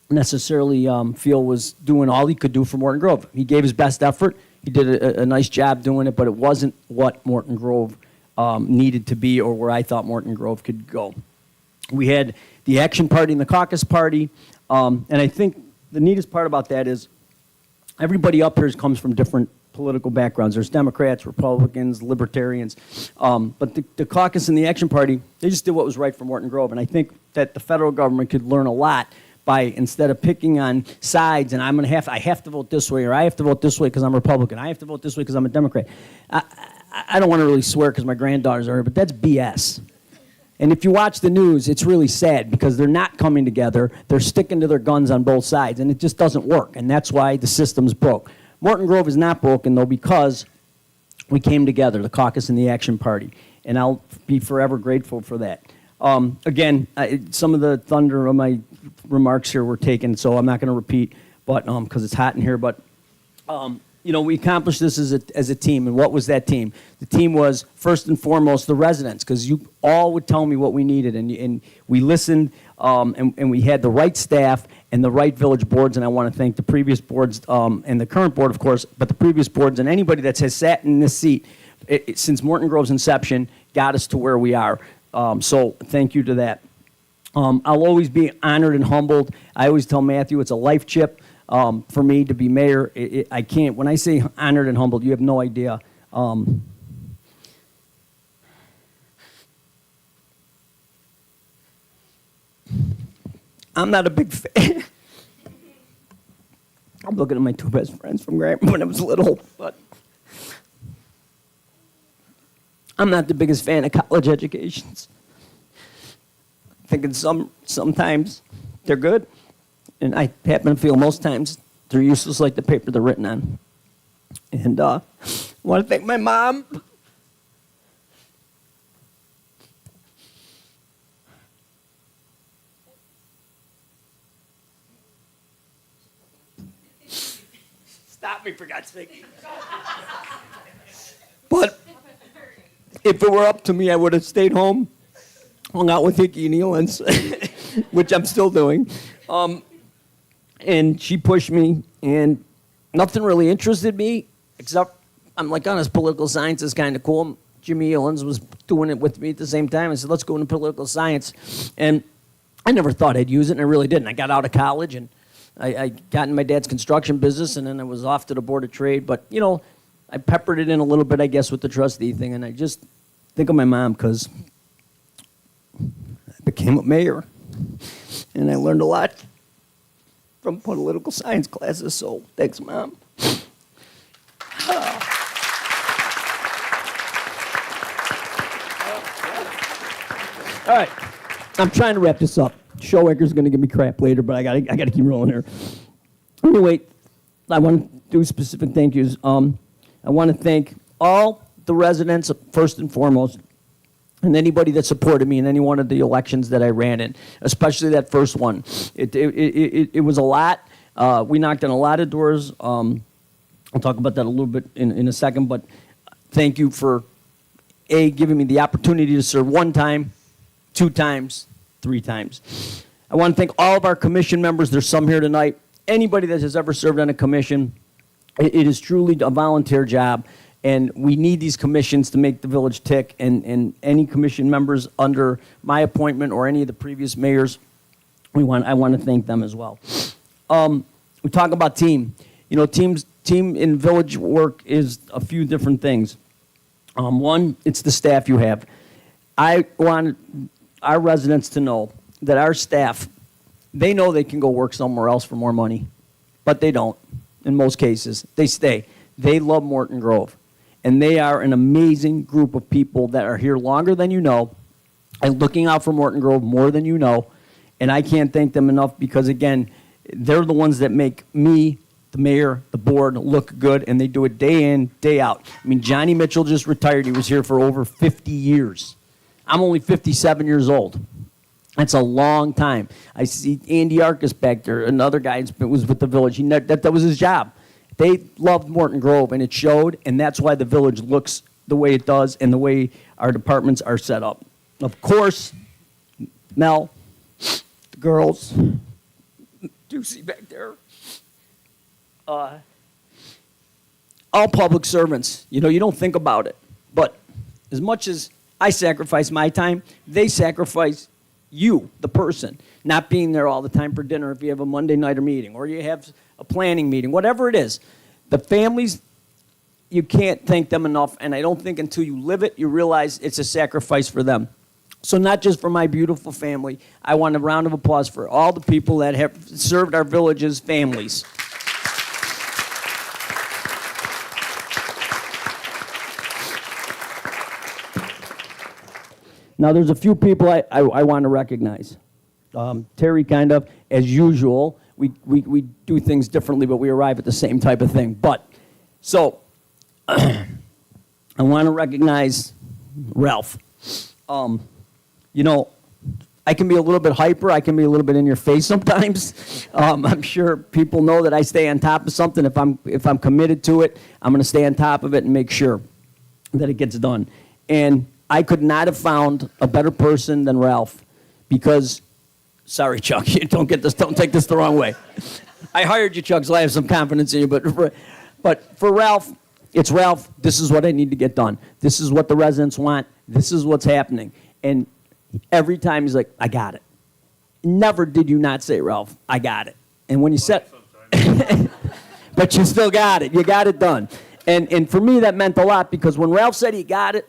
necessarily feel was doing all he could do for Morton Grove. He gave his best effort. He did a nice job doing it, but it wasn't what Morton Grove needed to be or where I thought Morton Grove could go. We had the Action Party and the Caucus Party. And I think the neatest part about that is everybody up here comes from different political backgrounds. There's Democrats, Republicans, Libertarians. But the caucus and the Action Party, they just did what was right for Morton Grove. And I think that the federal government could learn a lot by, instead of picking on sides and I have to vote this way, or I have to vote this way because I'm Republican, I have to vote this way because I'm a Democrat. I don't want to really swear because my granddaughters are here, but that's BS. And if you watch the news, it's really sad because they're not coming together. They're sticking to their guns on both sides, and it just doesn't work. And that's why the system's broke. Morton Grove is not broken, though, because we came together, the caucus and the Action Party. And I'll be forever grateful for that. Again, some of the thunder of my remarks here were taken, so I'm not going to repeat, but because it's hot in here. But we accomplished this as a team. And what was that team? The team was, first and foremost, the residents, because you all would tell me what we needed. And we listened, and we had the right staff and the right village boards. And I want to thank the previous boards and the current board, of course, but the previous boards and anybody that has sat in this seat since Morton Grove's inception got us to where we are. So thank you to that. I'll always be honored and humbled. I always tell Matthew it's a life chip. For me to be mayor, I can't. When I say honored and humbled, you have no idea. I'm not a big fan. I'm looking at my two best friends from Grandma when I was little, but I'm not the biggest fan of college educations. Thinking sometimes they're good. And I happen to feel most times they're useless like the paper they're written on. And I want to thank my mom. Stop me, for God's sake. But if it were up to me, I would have stayed home, hung out with Hickey and Elance, which I'm still doing. And she pushed me, and nothing really interested me, except I'm like, honest, political science is kind of cool. Jimmy Elans was doing it with me at the same time. I said, let's go into political science. And I never thought I'd use it, and I really didn't. I got out of college, and I got in my dad's construction business, and then I was off to the Board of Trade. But, I peppered it in a little bit, I guess, with the trustee thing. And I just think of my mom because I became a mayor, and I learned a lot from political science classes, so thanks, Mom. All right, I'm trying to wrap this up. Showacker's going to give me crap later, but I gotta keep rolling here. Anyway, I want to do specific thank yous. I want to thank all the residents, first and foremost, and anybody that supported me in any one of the elections that I ran in, especially that first one. It was a lot. We knocked on a lot of doors. I'll talk about that a little bit in a second, but thank you for, giving me the opportunity to serve 1 time, 2 times, 3 times. I want to thank all of our commission members. There's some here tonight. Anybody that has ever served on a commission, it is truly a volunteer job. And we need these commissions to make the village tick. And any commission members under my appointment or any of the previous mayors, I want to thank them as well. We talk about team. Team in village work is a few different things. One, it's the staff you have. I want our residents to know that our staff, they know they can go work somewhere else for more money, but they don't in most cases. They stay. They love Morton Grove. And they are an amazing group of people that are here longer than you know and looking out for Morton Grove more than you know. And I can't thank them enough because, again, they're the ones that make me, the mayor, the board, look good, and they do it day in, day out. I mean, Johnny Mitchell just retired. He was here for over 50 years. I'm only 57 years old. That's a long time. I see Andy Arcus back there, another guy that was with the village. That was his job. They loved Morton Grove, and it showed, and that's why the village looks the way it does and the way our departments are set up. Of course, Mel, the girls, Deucey back there, all public servants. You don't think about it, but as much as I sacrifice my time, they sacrifice you, the person, not being there all the time for dinner if you have a Monday night meeting or you have a planning meeting, whatever it is. The families you can't thank them enough, and I don't think until you live it, you realize it's a sacrifice for them. So not just for my beautiful family, I want a round of applause for all the people that have served our village's families. Now, there's a few people I want to recognize. Terry, kind of, as usual, we do things differently, but we arrive at the same type of thing. But, so, I want to recognize Ralph. You know, I can be a little bit hyper. I can be a little bit in your face sometimes. I'm sure people know that I stay on top of something. If I'm committed to it, I'm going to stay on top of it and make sure that it gets done. And I could not have found a better person than Ralph, because, sorry, Chuck, don't take this the wrong way. I hired you, Chuck, so I have some confidence in you. But for Ralph, it's Ralph. This is what I need to get done. This is what the residents want. This is what's happening. And every time he's like, I got it. Never did you not say, Ralph, I got it. And when you said, but you still got it. You got it done. And for me, that meant a lot, because when Ralph said he got it,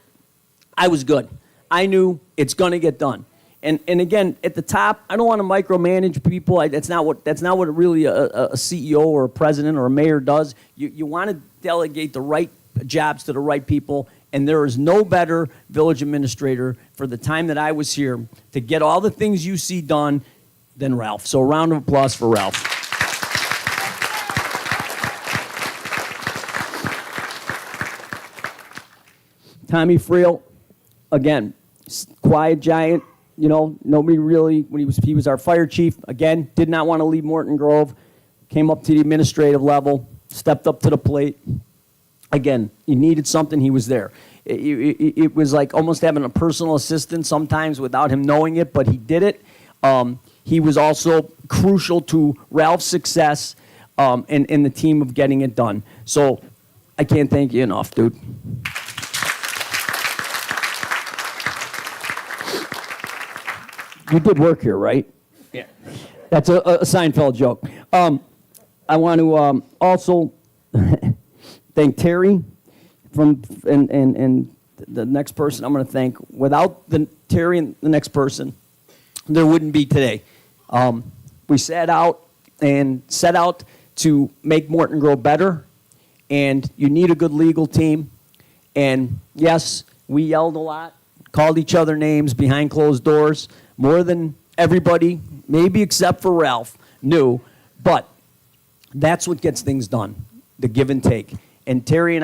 I was good. I knew it's going to get done. And again, at the top, I don't want to micromanage people. That's not what really a CEO or a president or a mayor does. You want to delegate the right jobs to the right people. And there is no better village administrator for the time that I was here to get all the things you see done than Ralph. So a round of applause for Ralph. Tommy Friel, again, quiet giant. You know, nobody really, when he was our fire chief, again, did not want to leave Morton Grove, came up to the administrative level, stepped up to the plate. Again, you needed something, he was there. It was like almost having a personal assistant sometimes without him knowing it, but he did it. He was also crucial to Ralph's success and the team of getting it done. So I can't thank you enough, dude. You did work here, right? Yeah. That's a Seinfeld joke. I want to also thank Terry and the next person I'm going to thank. Without Terry and the next person, there wouldn't be today. We set out to make Morton Grove better, and you need a good legal team. And yes, we yelled a lot, called each other names behind closed doors, more than everybody, maybe except for Ralph, knew. But that's what gets things done, the give and take. And Terry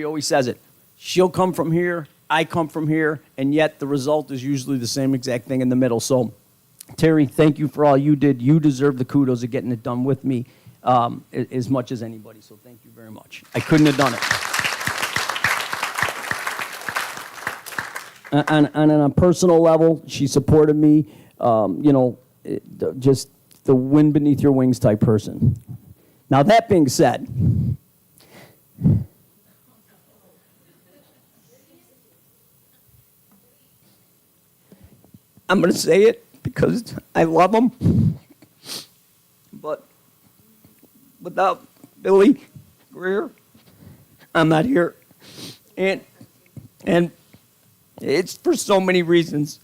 always says it, she'll come from here, I come from here, and yet the result is usually the same exact thing in the middle. So, Terry, thank you for all you did. You deserve the kudos of getting it done with me as much as anybody. So thank you very much. I couldn't have done it. On a personal level, she supported me, just the wind beneath your wings type person. Now, that being said, I'm going to say it because I love him, but without Billy Greer, I'm not here. And it's for so many reasons.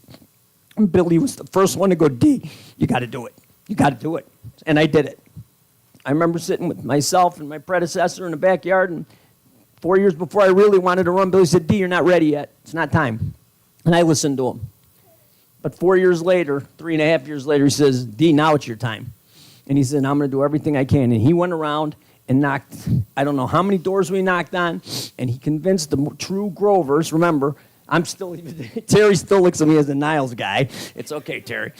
Billy was the first one to go, D, you got to do it. You got to do it. And I did it. I remember sitting with myself and my predecessor in the backyard, and 4 years before I really wanted to run, Billy said, D, you're not ready yet. It's not time. And I listened to him. But 4 years later, 3.5 years later, he says, D, now it's your time. And he said, I'm going to do everything I can. And he went around and knocked, I don't know how many doors we knocked on, and he convinced the true Grovers, remember, Terry still looks at me as the Niles guy. It's okay, Terry.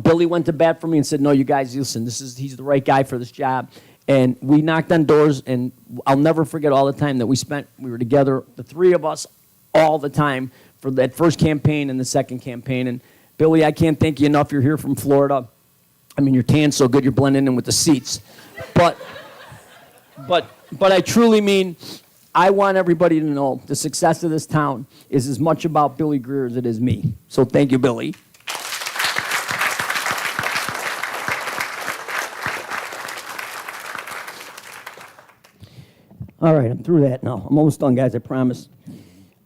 Billy went to bat for me and said, no, you guys, listen, he's the right guy for this job. And we knocked on doors, and I'll never forget all the time that we were together, the three of us, all the time for that first campaign and the second campaign. And Billy, I can't thank you enough. You're here from Florida. I mean, your tan's so good, you're blending in with the seats. But I truly mean, I want everybody to know the success of this town is as much about Billy Greer as it is me. So thank you, Billy. All right, I'm through that now. I'm almost done, guys, I promise.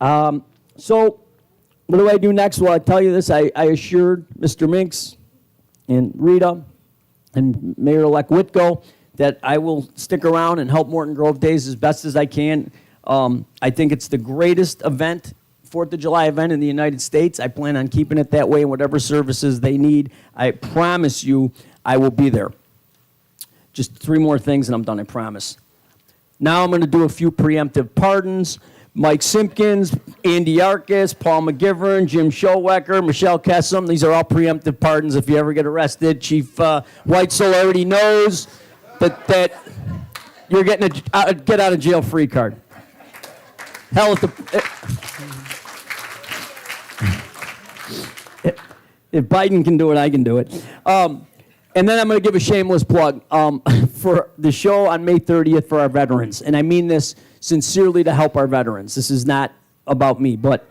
So what do I do next? Well, I tell you this, I assured Mr. Minks and Rita and Mayor-elect Whitko that I will stick around and help Morton Grove Days as best as I can. I think it's the greatest event, 4th of July event in the United States. I plan on keeping it that way, and whatever services they need, I promise you I will be there. Just 3 more things and I'm done, I promise. Now I'm going to do a few preemptive pardons. Mike Simpkins, Andy Arcus, Paul McGivern, Jim Schowecker, Michelle Kessam. These are all preemptive pardons if you ever get arrested. Chief Weitzel already knows that you're getting a get out of jail free card. Hell, if Biden can do it, I can do it. And then I'm going to give a shameless plug for the show on May 30th for our veterans. And I mean this sincerely to help our veterans. This is not about me. But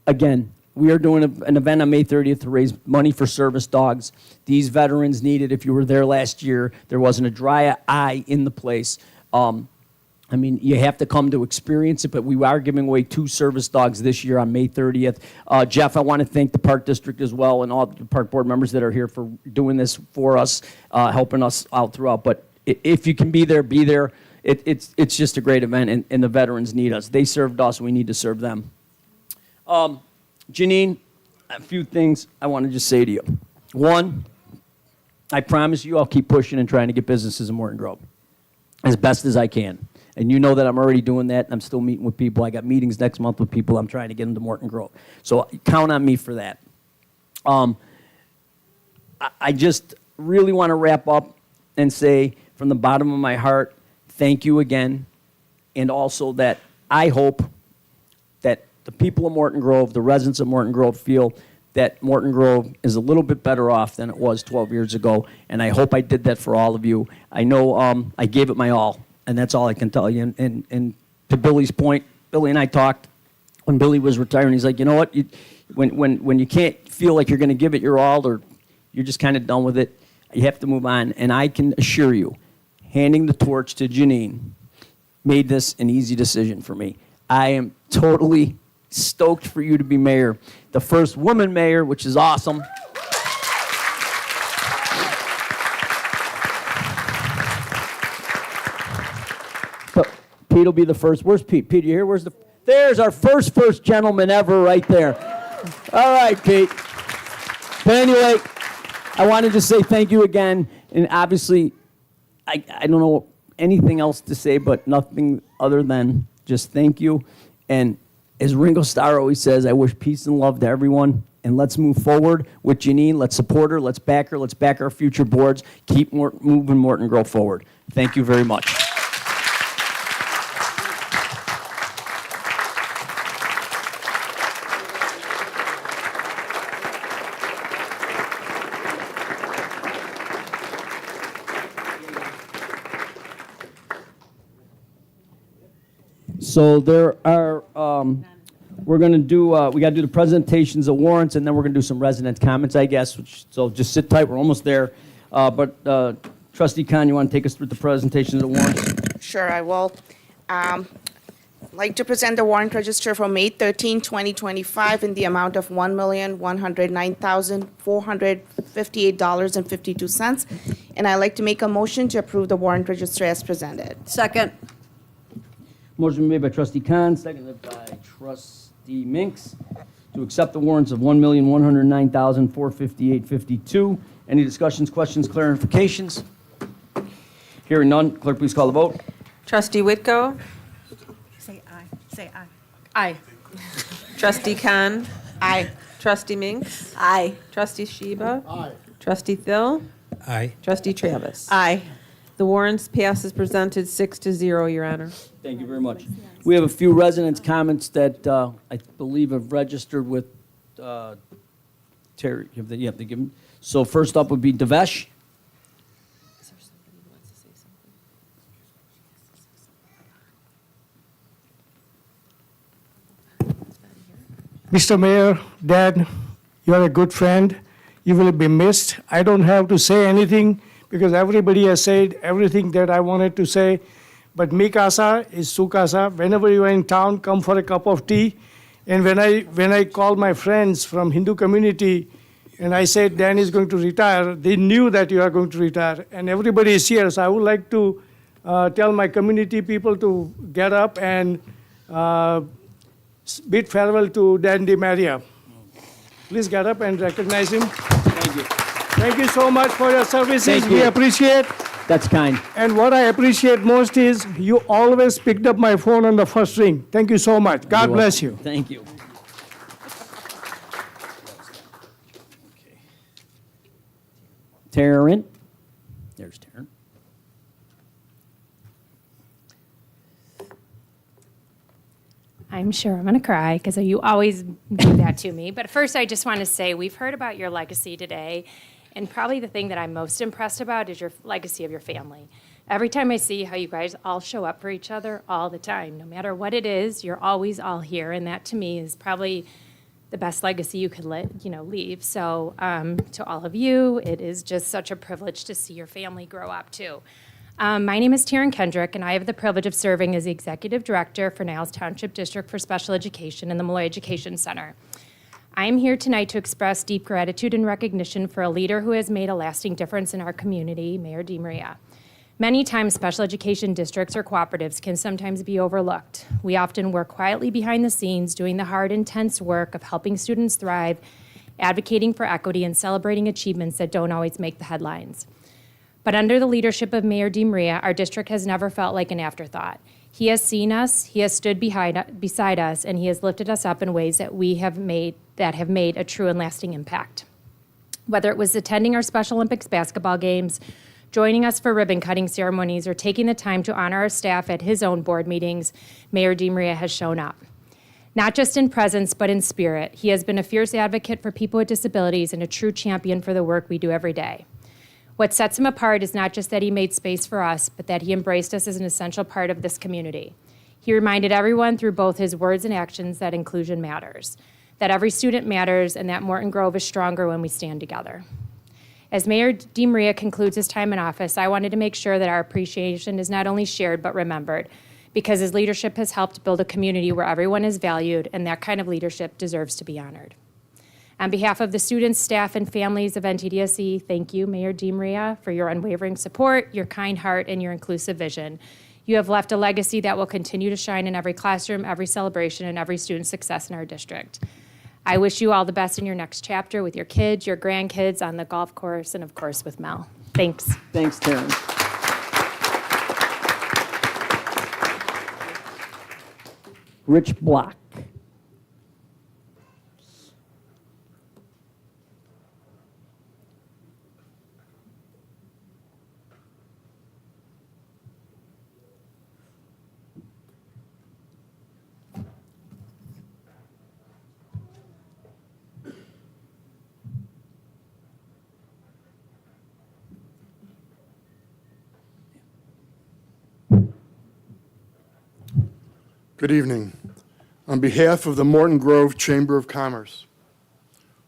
again, we are doing an event on May 30th to raise money for service dogs. These veterans need it. If you were there last year, there wasn't a dry eye in the place. I mean, you have to come to experience it, but we are giving away 2 service dogs this year on May 30th. Jeff, I want to thank the Park District as well and all the Park Board members that are here for doing this for us, helping us out throughout. But if you can be there, be there. It's just a great event, and the veterans need us. They served us, we need to serve them. Janine, a few things I want to just say to you. One, I promise you I'll keep pushing and trying to get businesses in Morton Grove as best as I can. And you know that I'm already doing that. I'm still meeting with people. I got meetings next month with people. I'm trying to get them to Morton Grove. So count on me for that. I just really want to wrap up and say from the bottom of my heart, thank you again. And also that I hope that the people of Morton Grove, the residents of Morton Grove feel that Morton Grove is a little bit better off than it was 12 years ago. And I hope I did that for all of you. I know I gave it my all. And that's all I can tell you. And to Billy's point, Billy and I talked when Billy was retiring. He's like, you know what? When you can't feel like you're going to give it your all or you're just kind of done with it, you have to move on. And I can assure you, handing the torch to Janine made this an easy decision for me. I am totally stoked for you to be mayor. The first woman mayor, which is awesome. Pete will be the first. Where's Pete? Pete, you here? There's our first gentleman ever right there. All right, Pete. But anyway, I wanted to say thank you again. And obviously, I don't know anything else to say, but nothing other than just thank you. And as Ringo Starr always says, I wish peace and love to everyone. And let's move forward with Janine. Let's support her. Let's back her. Let's back our future boards. Keep moving Morton Grove forward. Thank you very much. So there are, we're going to do, we got to do the presentations of warrants, and then we're going to do some resident comments, I guess. So just sit tight. We're almost there. But Trustee Khan, you want to take us through the presentations of warrants? Sure, I will. Like to present the warrant register for May 13, 2025 in the amount of $1,109,458.52. And I'd like to make a motion to approve the warrant register as presented. Second. Motion made by Trustee Khan, seconded by Trustee Minks to accept the warrants of $1,109,458.52. Any discussions, questions, clarifications? Hearing none, clerk, please call the vote. Trustee Whitko? Say aye. Say aye. Aye. Trustee Khan? Aye. Trustee Minks? Aye. Trustee Sheba? Aye. Trustee Thill? Aye. Trustee Travis? Aye. The warrants pass as presented 6-0, Your Honor. Thank you very much. We have a few residents' comments that I believe have registered with Terry. You have to give them. So first up would be Devesh. Is there somebody who wants to say something? Mr. Mayor, Dad, you're a good friend. You will be missed. I don't have to say anything because everybody has said everything that I wanted to say. but mi casa is su casa. Whenever you are in town, come for a cup of tea. And when I call my friends from Hindu community and I said Dan is going to retire, they knew that you are going to retire. And everybody is here, so I would like to tell my community people to get up and bid farewell to Dan DiMaria. Please get up and recognize him. Thank you. Thank you so much for your services. Thank We you. appreciate. That's kind. And what I appreciate most is you always picked up my phone on the first ring. Thank you so much. God You're bless welcome. you. Thank you. Taryn. There's Taryn. I'm sure I'm going to cry because you always do that to me. But first, I just want to say we've heard about your legacy today. And probably the thing that I'm most impressed about is your legacy of your family. Every time I see how you guys all show up for each other all the time, no matter what it is, you're always all here. And that to me is probably the best legacy you could leave. So to all of you, it is just such a privilege to see your family grow up too. My name is Taryn Kendrick, and I have the privilege of serving as the Executive Director for Niles Township District for Special Education and the Malloy Education Center. I am here tonight to express deep gratitude and recognition for a leader who has made a lasting difference in our community, Mayor DiMaria. Many times, special education districts or cooperatives can sometimes be overlooked. We often work quietly behind the scenes, doing the hard, intense work of helping students thrive, advocating for equity, and celebrating achievements that don't always make the headlines. But under the leadership of Mayor DiMaria, our district has never felt like an afterthought. He has seen us, he has stood beside us, and he has lifted us up in ways that have made a true and lasting impact. Whether it was attending our Special Olympics basketball games, joining us for ribbon-cutting ceremonies, or taking the time to honor our staff at his own board meetings, Mayor DiMaria has shown up. Not just in presence, but in spirit. He has been a fierce advocate for people with disabilities and a true champion for the work we do every day. What sets him apart is not just that he made space for us, but that he embraced us as an essential part of this community. He reminded everyone through both his words and actions that inclusion matters, that every student matters, and that Morton Grove is stronger when we stand together. As Mayor DiMaria concludes his time in office, I wanted to make sure that our appreciation is not only shared but remembered, because his leadership has helped build a community where everyone is valued, and that kind of leadership deserves to be honored. On behalf of the students, staff, and families of NTDSE, thank you, Mayor DiMaria, for your unwavering support, your kind heart, and your inclusive vision. You have left a legacy that will continue to shine in every classroom, every celebration, and every student's success in our district. I wish you all the best in your next chapter with your kids, your grandkids, on the golf course, and of course with Mel. Thanks. Thanks, Taryn. Rich Block. Good evening. On behalf of the Morton Grove Chamber of Commerce,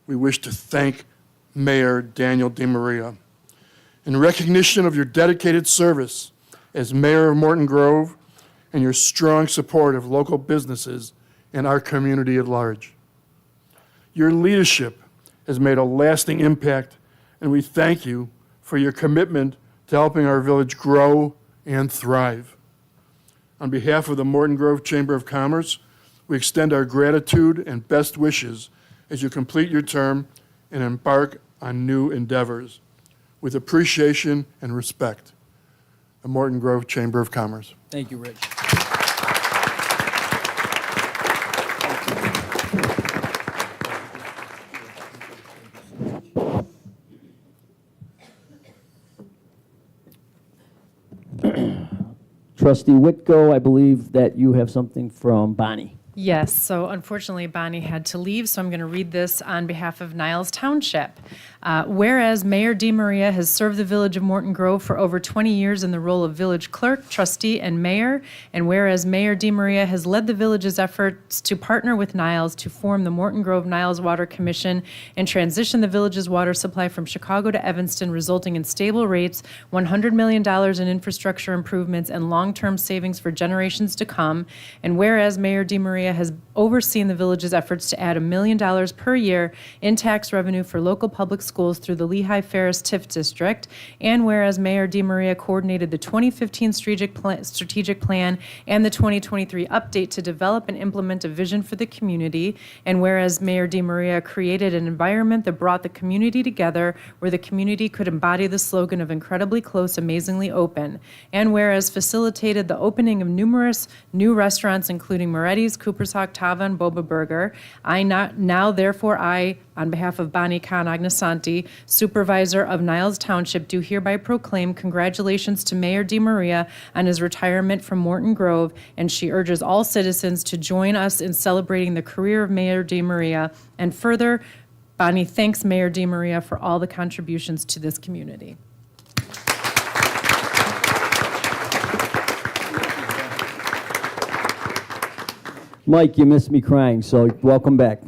we wish to thank Mayor Daniel DiMaria. In recognition of your dedicated service as Mayor of Morton Grove and your strong support of local businesses and our community at large. Your leadership has made a lasting impact, and we thank you for your commitment to helping our village grow and thrive. On behalf of the Morton Grove Chamber of Commerce, we extend our gratitude and best wishes as you complete your term and embark on new endeavors. With appreciation and respect, the Morton Grove Chamber of Commerce. Thank you, Rich. Trustee Whitko, I believe that you have something from Bonnie. Yes, so unfortunately Bonnie had to leave, so I'm going to read this on behalf of Niles Township. Whereas Mayor DeMaria has served the village of Morton Grove for over 20 years in the role of village clerk, trustee, and mayor, and whereas Mayor DeMaria has led the village's efforts to partner with Niles to form the Morton Grove Niles Water Commission and transition the village's water supply from Chicago to Evanston, resulting in stable rates, $100 million in infrastructure improvements, and long-term savings for generations to come, and whereas Mayor DeMaria has overseen the village's efforts to add $1 million per year in tax revenue for local public schools through the Lehigh-Ferris TIF district, and whereas Mayor DeMaria coordinated the 2015 strategic plan and the 2023 update to develop and implement a vision for the community, and whereas Mayor DeMaria created an environment that brought the community together where the community could embody the slogan of incredibly close, amazingly open, and whereas facilitated the opening of numerous new restaurants including Moretti's, Cooper's Hawk, Tava, and Boba Burger, therefore I, on behalf of Bonnie Conagnasanti, Supervisor of Niles Township, do hereby proclaim congratulations to Mayor DeMaria on his retirement from Morton Grove, and she urges all citizens to join us in celebrating the career of Mayor DeMaria. And further, Bonnie thanks Mayor DeMaria for all the contributions to this community. Mike, you missed me crying, so welcome back.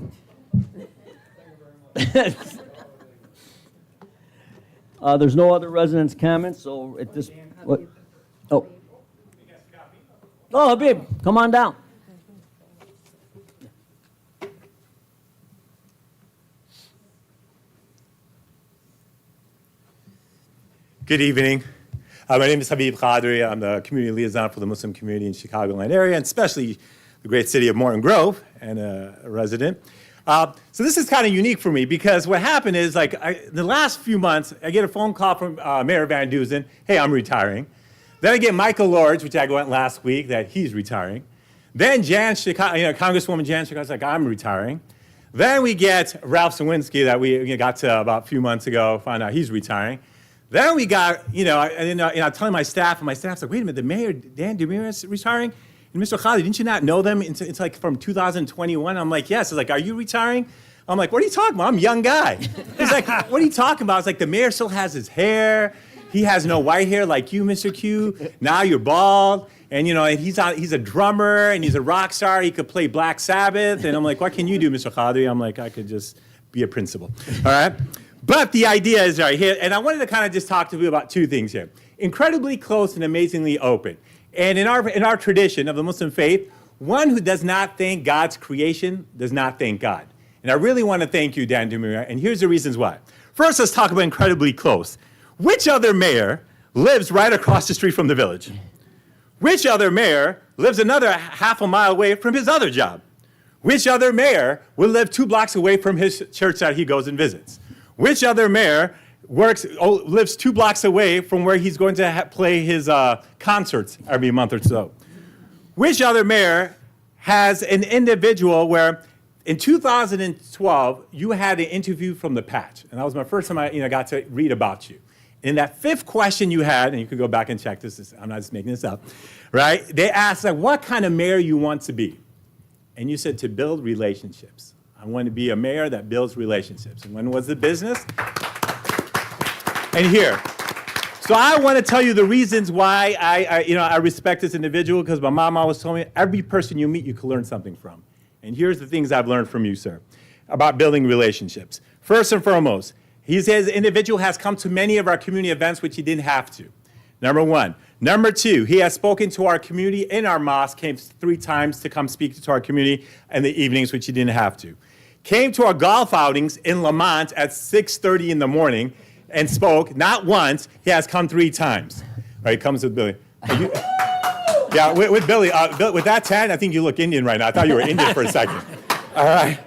There's no other residents' comments, so at this, what? Oh. Oh, Habib, come on down. Good evening. My name is Habib Qadri. I'm the community liaison for the Muslim community in Chicagoland area, and especially the great city of Morton Grove, and a resident. So this is kind of unique for me because what happened is, like, the last few months, I get a phone call from Mayor Van Duzen, hey, I'm retiring. Then I get Michael Lords, which I went last week, that he's retiring. Then Congresswoman Jan Chicago's like, I'm retiring. Then we get Ralph Sawinski that we got to about a few months ago, found out he's retiring. Then we got, I'm telling my staff, and my staff's like, wait a minute, the mayor, Dan DeMaria, is retiring? And Mr. Khali, didn't you not know them? It's like from 2021. I'm like, yes. It's like, are you retiring? I'm like, what are you talking about? I'm a young guy. He's like, what are you talking about? It's like, the mayor still has his hair. He has no white hair like you, Mr. Q. Now you're bald. And, and he's a drummer, and he's a rock star. He could play Black Sabbath. And I'm like, what can you do, Mr. Khali? I'm like, I could just be a principal. All right? But the idea is right here, and I wanted to kind of just talk to you about two things here. Incredibly close and amazingly open. And in our tradition of the Muslim faith, one who does not thank God's creation does not thank God. And I really want to thank you, Dan DeMaria, and here's the reasons why. First, let's talk about incredibly close. Which other mayor lives right across the street from the village? Which other mayor lives another half a mile away from his other job? Which other mayor will live 2 blocks away from his church that he goes and visits? Which other mayor lives 2 blocks away from where he's going to play his concerts every month or so? Which other mayor has an individual where in 2012 you had an interview from the Patch, and that was my first time I got to read about you. In that 5th question you had, and you could go back and check this, I'm not just making this up, right? They asked, like, what kind of mayor you want to be? And you said to build relationships. I want to be a mayor that builds relationships. And when was the business? And here. So I want to tell you the reasons why I respect this individual, because my mom always told me every person you meet you can learn something from. And here's the things I've learned from you, sir, about building relationships. First and foremost, he says the individual has come to many of our community events which he didn't have to. Number 1. Number 2, he has spoken to our community in our mosque, came 3 times to come speak to our community in the evenings, which he didn't have to. Came to our golf outings in Lamont at 6:30 in the morning and spoke, not once, he has come 3 times. Right, comes with Billy. Yeah, with Billy, with that tan, I think you look Indian right now. I thought you were Indian for a second. All right.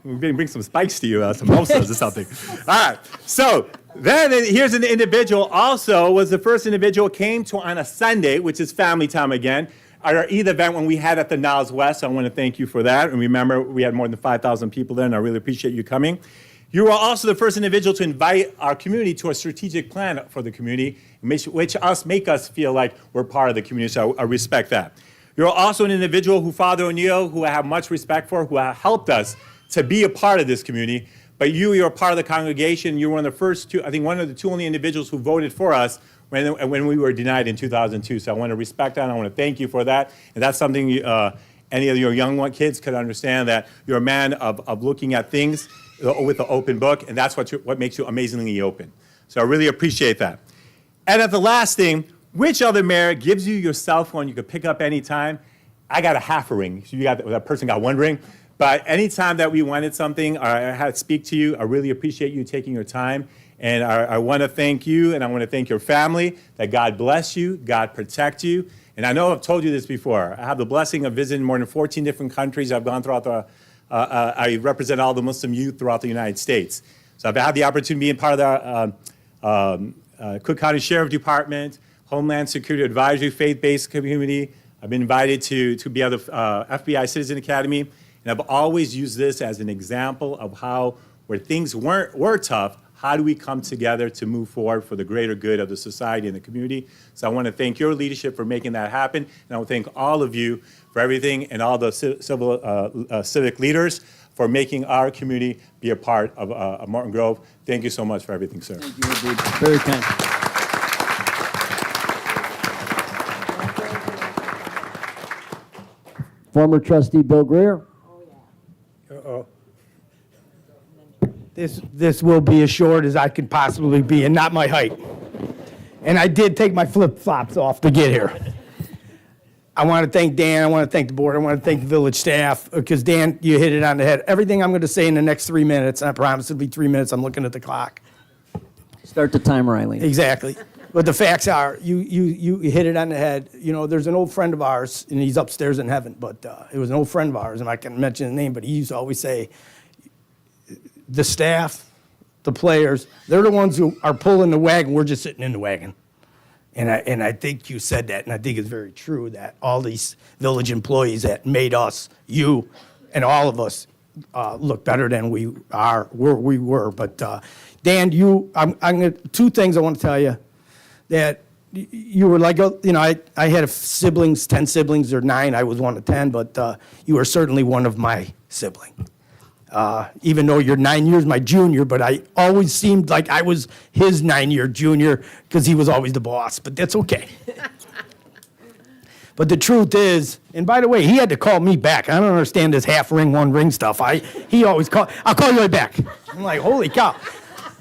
We'll bring some spikes to you, some mimosas or something. All right, so then here's an individual also, was the first individual came to on a Sunday, which is family time again, at our Eid event when we had at the Niles West. So I want to thank you for that. And remember, we had more than 5,000 people there, and I really appreciate you coming. You were also the first individual to invite our community to a strategic plan for the community, which make us feel like we're part of the community, so I respect that. You're also an individual who Father O'Neill, who I have much respect for, who helped us to be a part of this community. But you're a part of the congregation. You're one of the first two, I think one of the two only individuals who voted for us when we were denied in 2002. So I want to respect that, and I want to thank you for that. And that's something any of your young kids could understand, that you're a man of looking at things with an open book, and that's what makes you amazingly open. So I really appreciate that. And at the last thing, which other mayor gives you your cell phone you could pick up anytime? I got a half a ring. So that person got one ring. But anytime that we wanted something or I had to speak to you, I really appreciate you taking your time. And I want to thank you, and I want to thank your family, that God bless you, God protect you. And I know I've told you this before. I have the blessing of visiting more than 14 different countries. I've gone throughout I represent all the Muslim youth throughout the United States. So I've had the opportunity to be part of the Cook County Sheriff Department, Homeland Security Advisory, faith-based community. I've been invited to be at the FBI Citizen Academy, and I've always used this as an example of how, where things were tough, how do we come together to move forward for the greater good of the society and the community? So I want to thank your leadership for making that happen, and I want to thank all of you for everything, and all the civic leaders for making our community be a part of Morton Grove. Thank you so much for everything, sir. Thank you, Habib. Very kind. Former trustee Bill Greer. This will be as short as I can possibly be, and not my height. And I did take my flip-flops off to get here. I want to thank Dan, I want to thank the board, I want to thank the village staff, because Dan, you hit it on the head. Everything I'm going to say in the next 3 minutes, and I promise it'll be 3 minutes, I'm looking at the clock. Start the timer, Eileen. Exactly. But the facts are, you hit it on the head. You know, there's an old friend of ours, and he's upstairs in heaven, but it was an old friend of ours, and I can't mention his name, but he used to always say, the staff, the players, they're the ones who are pulling the wagon, we're just sitting in the wagon. And I think you said that, and I think it's very true that all these village employees that made us, you, and all of us look better than we were. But Dan, I'm gonna, two things I want to tell you. That you were like, you know, I had siblings, 10 siblings or 9. I was one of 10, but you were certainly one of my siblings. Even though you're 9 years my junior, but I always seemed like I was his 9-year junior because he was always the boss, but that's okay. But the truth is, and by the way, he had to call me back. I don't understand this half ring, one ring stuff. He always I'll call you right back. I'm like, holy cow.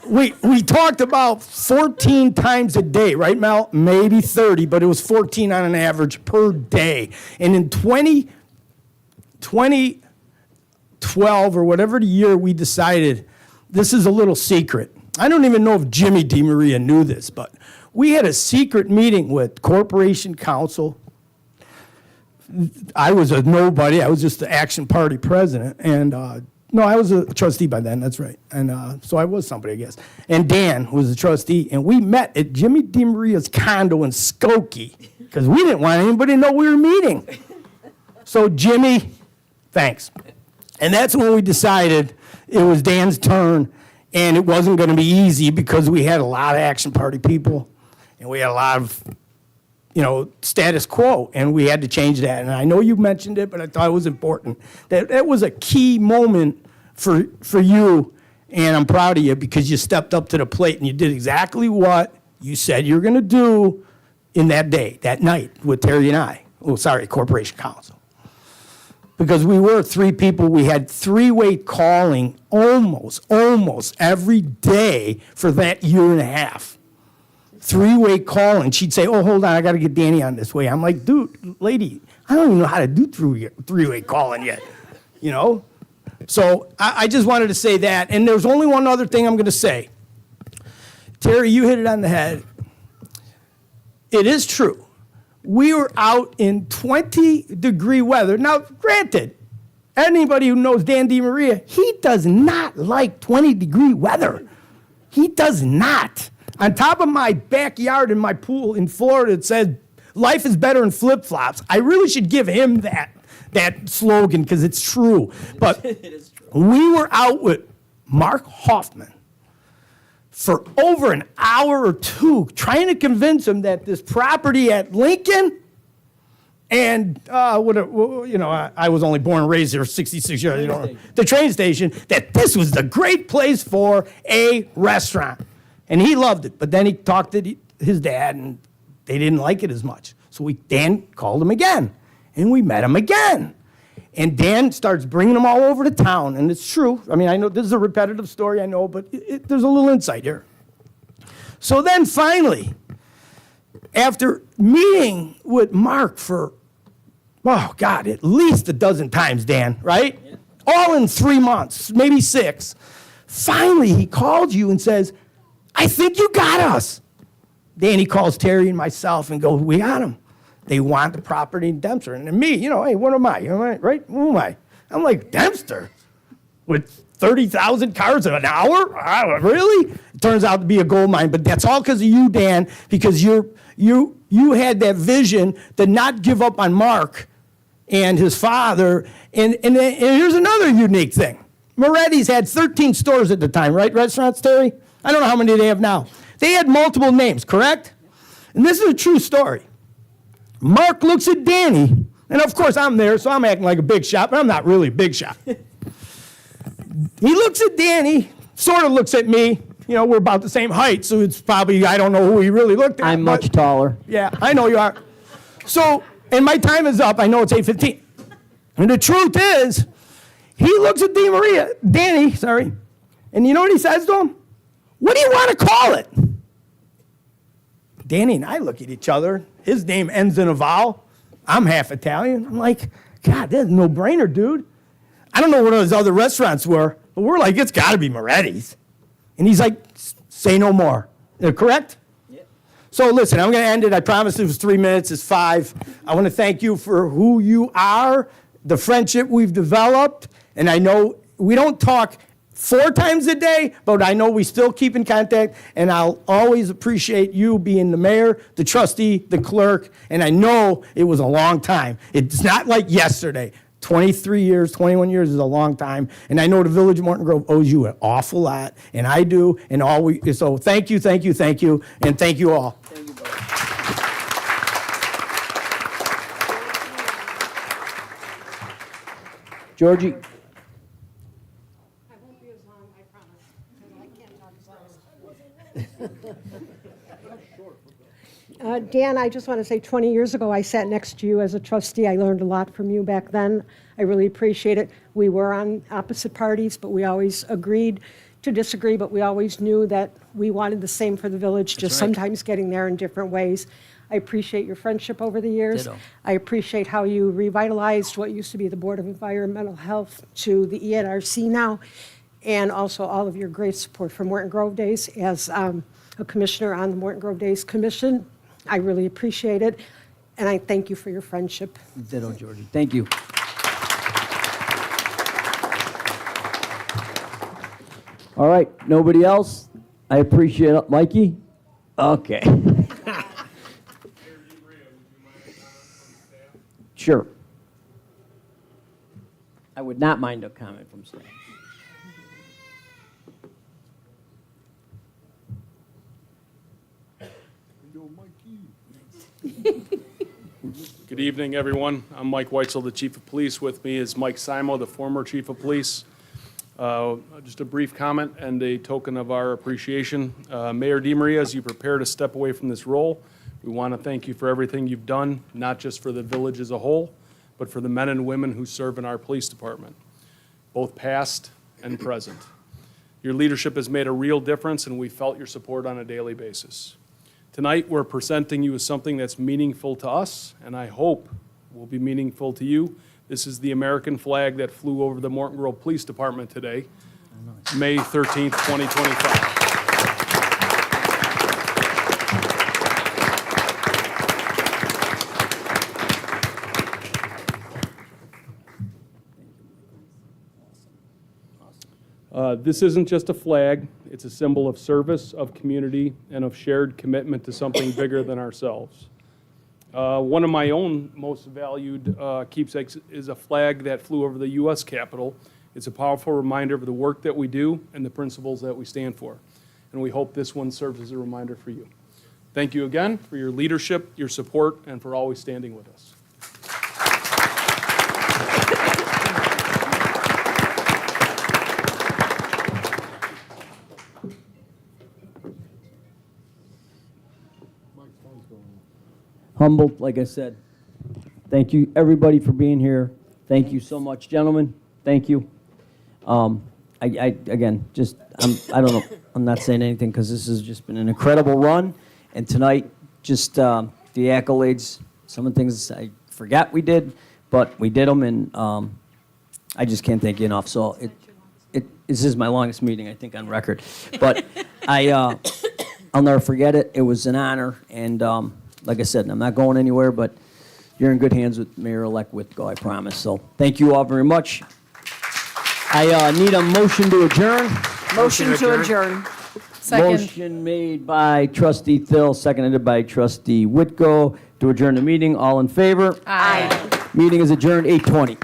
We talked about 14 times a day, right, Mel? Maybe 30, but it was 14 on an average per day. And in 2012 or whatever the year, we decided, this is a little secret. I don't even know if Jimmy DiMaria knew this, but we had a secret meeting with Corporation Council. I was a nobody. I was just the Action Party president. And no, I was a trustee by then. That's right. And so I was somebody, I guess. And Dan was a trustee. And we met at Jimmy DiMaria's condo in Skokie because we didn't want anybody to know we were meeting. So Jimmy, thanks. And that's when we decided it was Dan's turn, and it wasn't going to be easy because we had a lot of Action Party people, and we had a lot of, you know, status quo, and we had to change that. And I know you mentioned it, but I thought it was important. That was a key moment for you, and I'm proud of you because you stepped up to the plate and you did exactly what you said you were going to do in that day, that night with Terry and I. Oh, sorry, Corporation Council. Because we were 3 people, we had 3-way calling almost every day for that year and a half. 3-way calling. She'd say, oh, hold on, I got to get Danny on this way. I'm like, dude, lady, I don't even know how to do 3-way calling yet, you know? So I just wanted to say that. And there's only one other thing I'm going to say. Terry, you hit it on the head. It is true. We were out in 20-degree weather. Now, granted, anybody who knows Dan DiMaria, he does not like 20-degree weather. He does not. On top of my backyard in my pool in Florida, it says, life is better in flip-flops. I really should give him that slogan because it's true. But we were out with Mark Hoffman for over an hour or 2 trying to convince him that this property at Lincoln And, I was only born and raised here 66 years, the train station, that this was the great place for a restaurant. And he loved it. But then he talked to his dad, and they didn't like it as much. So Dan called him again, and we met him again. And Dan starts bringing them all over to town, and it's true. I mean, I know this is a repetitive story, I know, but there's a little insight here. So then finally, after meeting with Mark for, at least a dozen times, Dan, right? Yeah. All in 3 months, maybe 6. Finally, he called you and says, I think you got us. Then he calls Terry and myself and goes, we got him. They want the property in Dempster. And me, hey, what am I? Right? Who am I? I'm like, Dempster? With 30,000 cars an hour? Really? It turns out to be a gold mine. But that's all because of you, Dan, because you had that vision to not give up on Mark and his father. And here's another unique thing. Moretti's had 13 stores at the time, right? Restaurants, Terry? I don't know how many they have now. They had multiple names, correct? And this is a true story. Mark looks at Danny, and of course I'm there, so I'm acting like a big shot, but I'm not really a big shot. He looks at Danny, sort of looks at me. We're about the same height, so it's probably, I don't know who he really looked at. I'm much taller. Yeah, I know you are. So, and my time is up. I know it's 8:15. And the truth is, he looks at Danny, and you know what he says to him? What do you want to call it? Danny and I look at each other. His name ends in a vowel. I'm half Italian. I'm like, God, that's a no-brainer, dude. I don't know what those other restaurants were, but we're like, it's got to be Moretti's. And he's like, say no more. Correct? Yeah. So listen, I'm going to end it. I promised it was 3 minutes. It's 5. I want to thank you for who you are, the friendship we've developed. And I know we don't talk 4 times a day, but I know we still keep in contact, and I'll always appreciate you being the mayor, the trustee, the clerk, and I know it was a long time. It's not like yesterday. 23 years, 21 years is a long time, and I know the Village of Morton Grove owes you an awful lot, and I do, and so thank you, and thank you all. Thank you, Georgie. Dan, I just want to say 20 years ago, I sat next to you as a trustee. I learned a lot from you back then. I really appreciate it. We were on opposite parties, but we always agreed to disagree, but we always knew that we wanted the same for the village, just sometimes getting there in different ways. I appreciate your friendship over the years. Ditto. I appreciate how you revitalized what used to be the Board of Environmental Health to the ENRC now, and also all of your great support for Morton Grove Days. As a commissioner on the Morton Grove Days Commission, I really appreciate it, and I thank you for your friendship. Ditto, Georgie. Thank you. All right, nobody else? I appreciate it. Mikey? Okay. Sure. I would not mind a comment from staff. Good evening, everyone. I'm Mike Weitzel, the Chief of Police. With me is Mike Simo, the former Chief of Police. Just a brief comment and a token of our appreciation. Mayor DeMaria, as you prepare to step away from this role, we want to thank you for everything you've done, not just for the village as a whole, but for the men and women who serve in our police department, both past and present. Your leadership has made a real difference, and we felt your support on a daily basis. Tonight, we're presenting you with something that's meaningful to us, and I hope will be meaningful to you. This is the American flag that flew over the Morton Grove Police Department today, May 13th, 2025. This isn't just a flag, it's a symbol of service, of community, and of shared commitment to something bigger than ourselves. One of my own most valued keepsakes is a flag that flew over the U.S. Capitol. It's a powerful reminder of the work that we do and the principles that we stand for. And we hope this one serves as a reminder for you. Thank you again for your leadership, your support, and for always standing with us. humbled, like I said. Thank you, everybody, for being here. Thank you so much, gentlemen. Thank you. Again, I don't know, I'm not saying anything because this has just been an incredible run. And tonight, just the accolades, some of the things I forgot we did, but we did them, and I just can't thank you enough. So this is my longest meeting, I think, on record. But I'll never forget it. It was an honor, and like I said, I'm not going anywhere, but you're in good hands with Mayor-elect Whitco, I promise. So thank you all very much. I need a motion to adjourn. Motion to adjourn. Second. Motion made by Trustee Thill, seconded by Trustee Whitco to adjourn the meeting. All in favor? Aye. Meeting is adjourned, 8:20.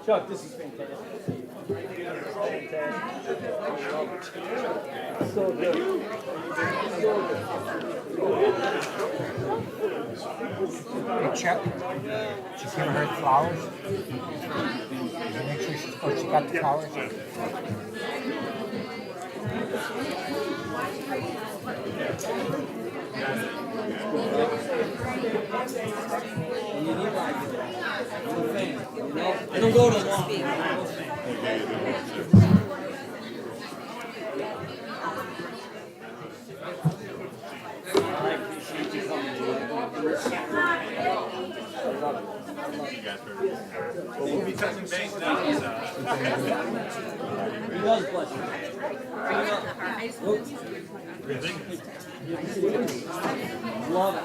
Chuck, this is fantastic. So good. Hey, Chuck, did you give her flowers? Did you make sure she got the flowers? I don't go to long. We'll be touching base now. He does bless you. Love it.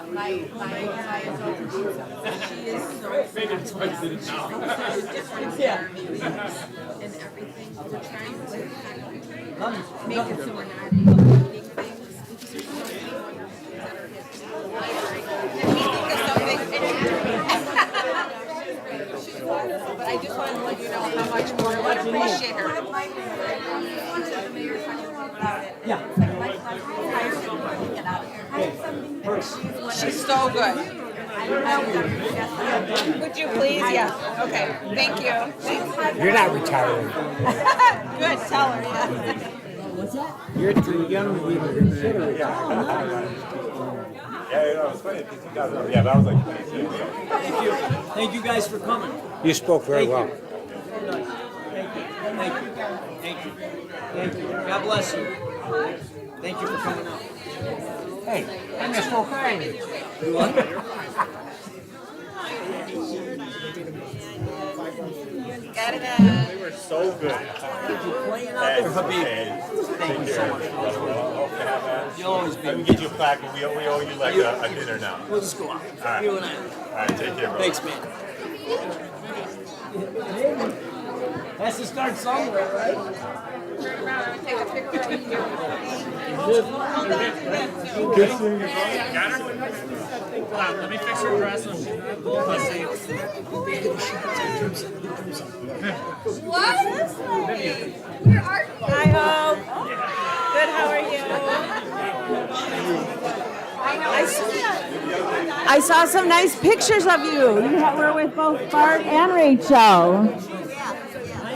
Yeah. And everything, we're trying to make it so we're not eating things. But I just wanted to let you know how much more I appreciate her. She's so good. Would you please? Yeah. Okay. Thank you. Thanks. You're not retiring. Good. Tell her. Yeah. What's that? You're too young to even consider it. Yeah, it's funny because you guys, yeah, that was like 26. Thank you. Thank you guys for coming. You spoke very well. Thank you. Thank you. Thank you. Thank you. God bless you. Thank you for coming out. Hey, I missed all kind. You what? Got it. They were so good. Playing out there, Habib. Thank you so much. You'll always be. I can get you a plaque, and we owe you like a dinner now. We'll just go out. All right. You and I. All right, take care, bro. Thanks, man. Has to start somewhere, right? Turn around and take a picture of you. Good seeing you, bro. Got her? Hold on, let me fix her dress. Let's see. What? Where are you? Hi, Hope. Good, how are you? I saw some nice pictures of you. You were with both Bart and Rachel.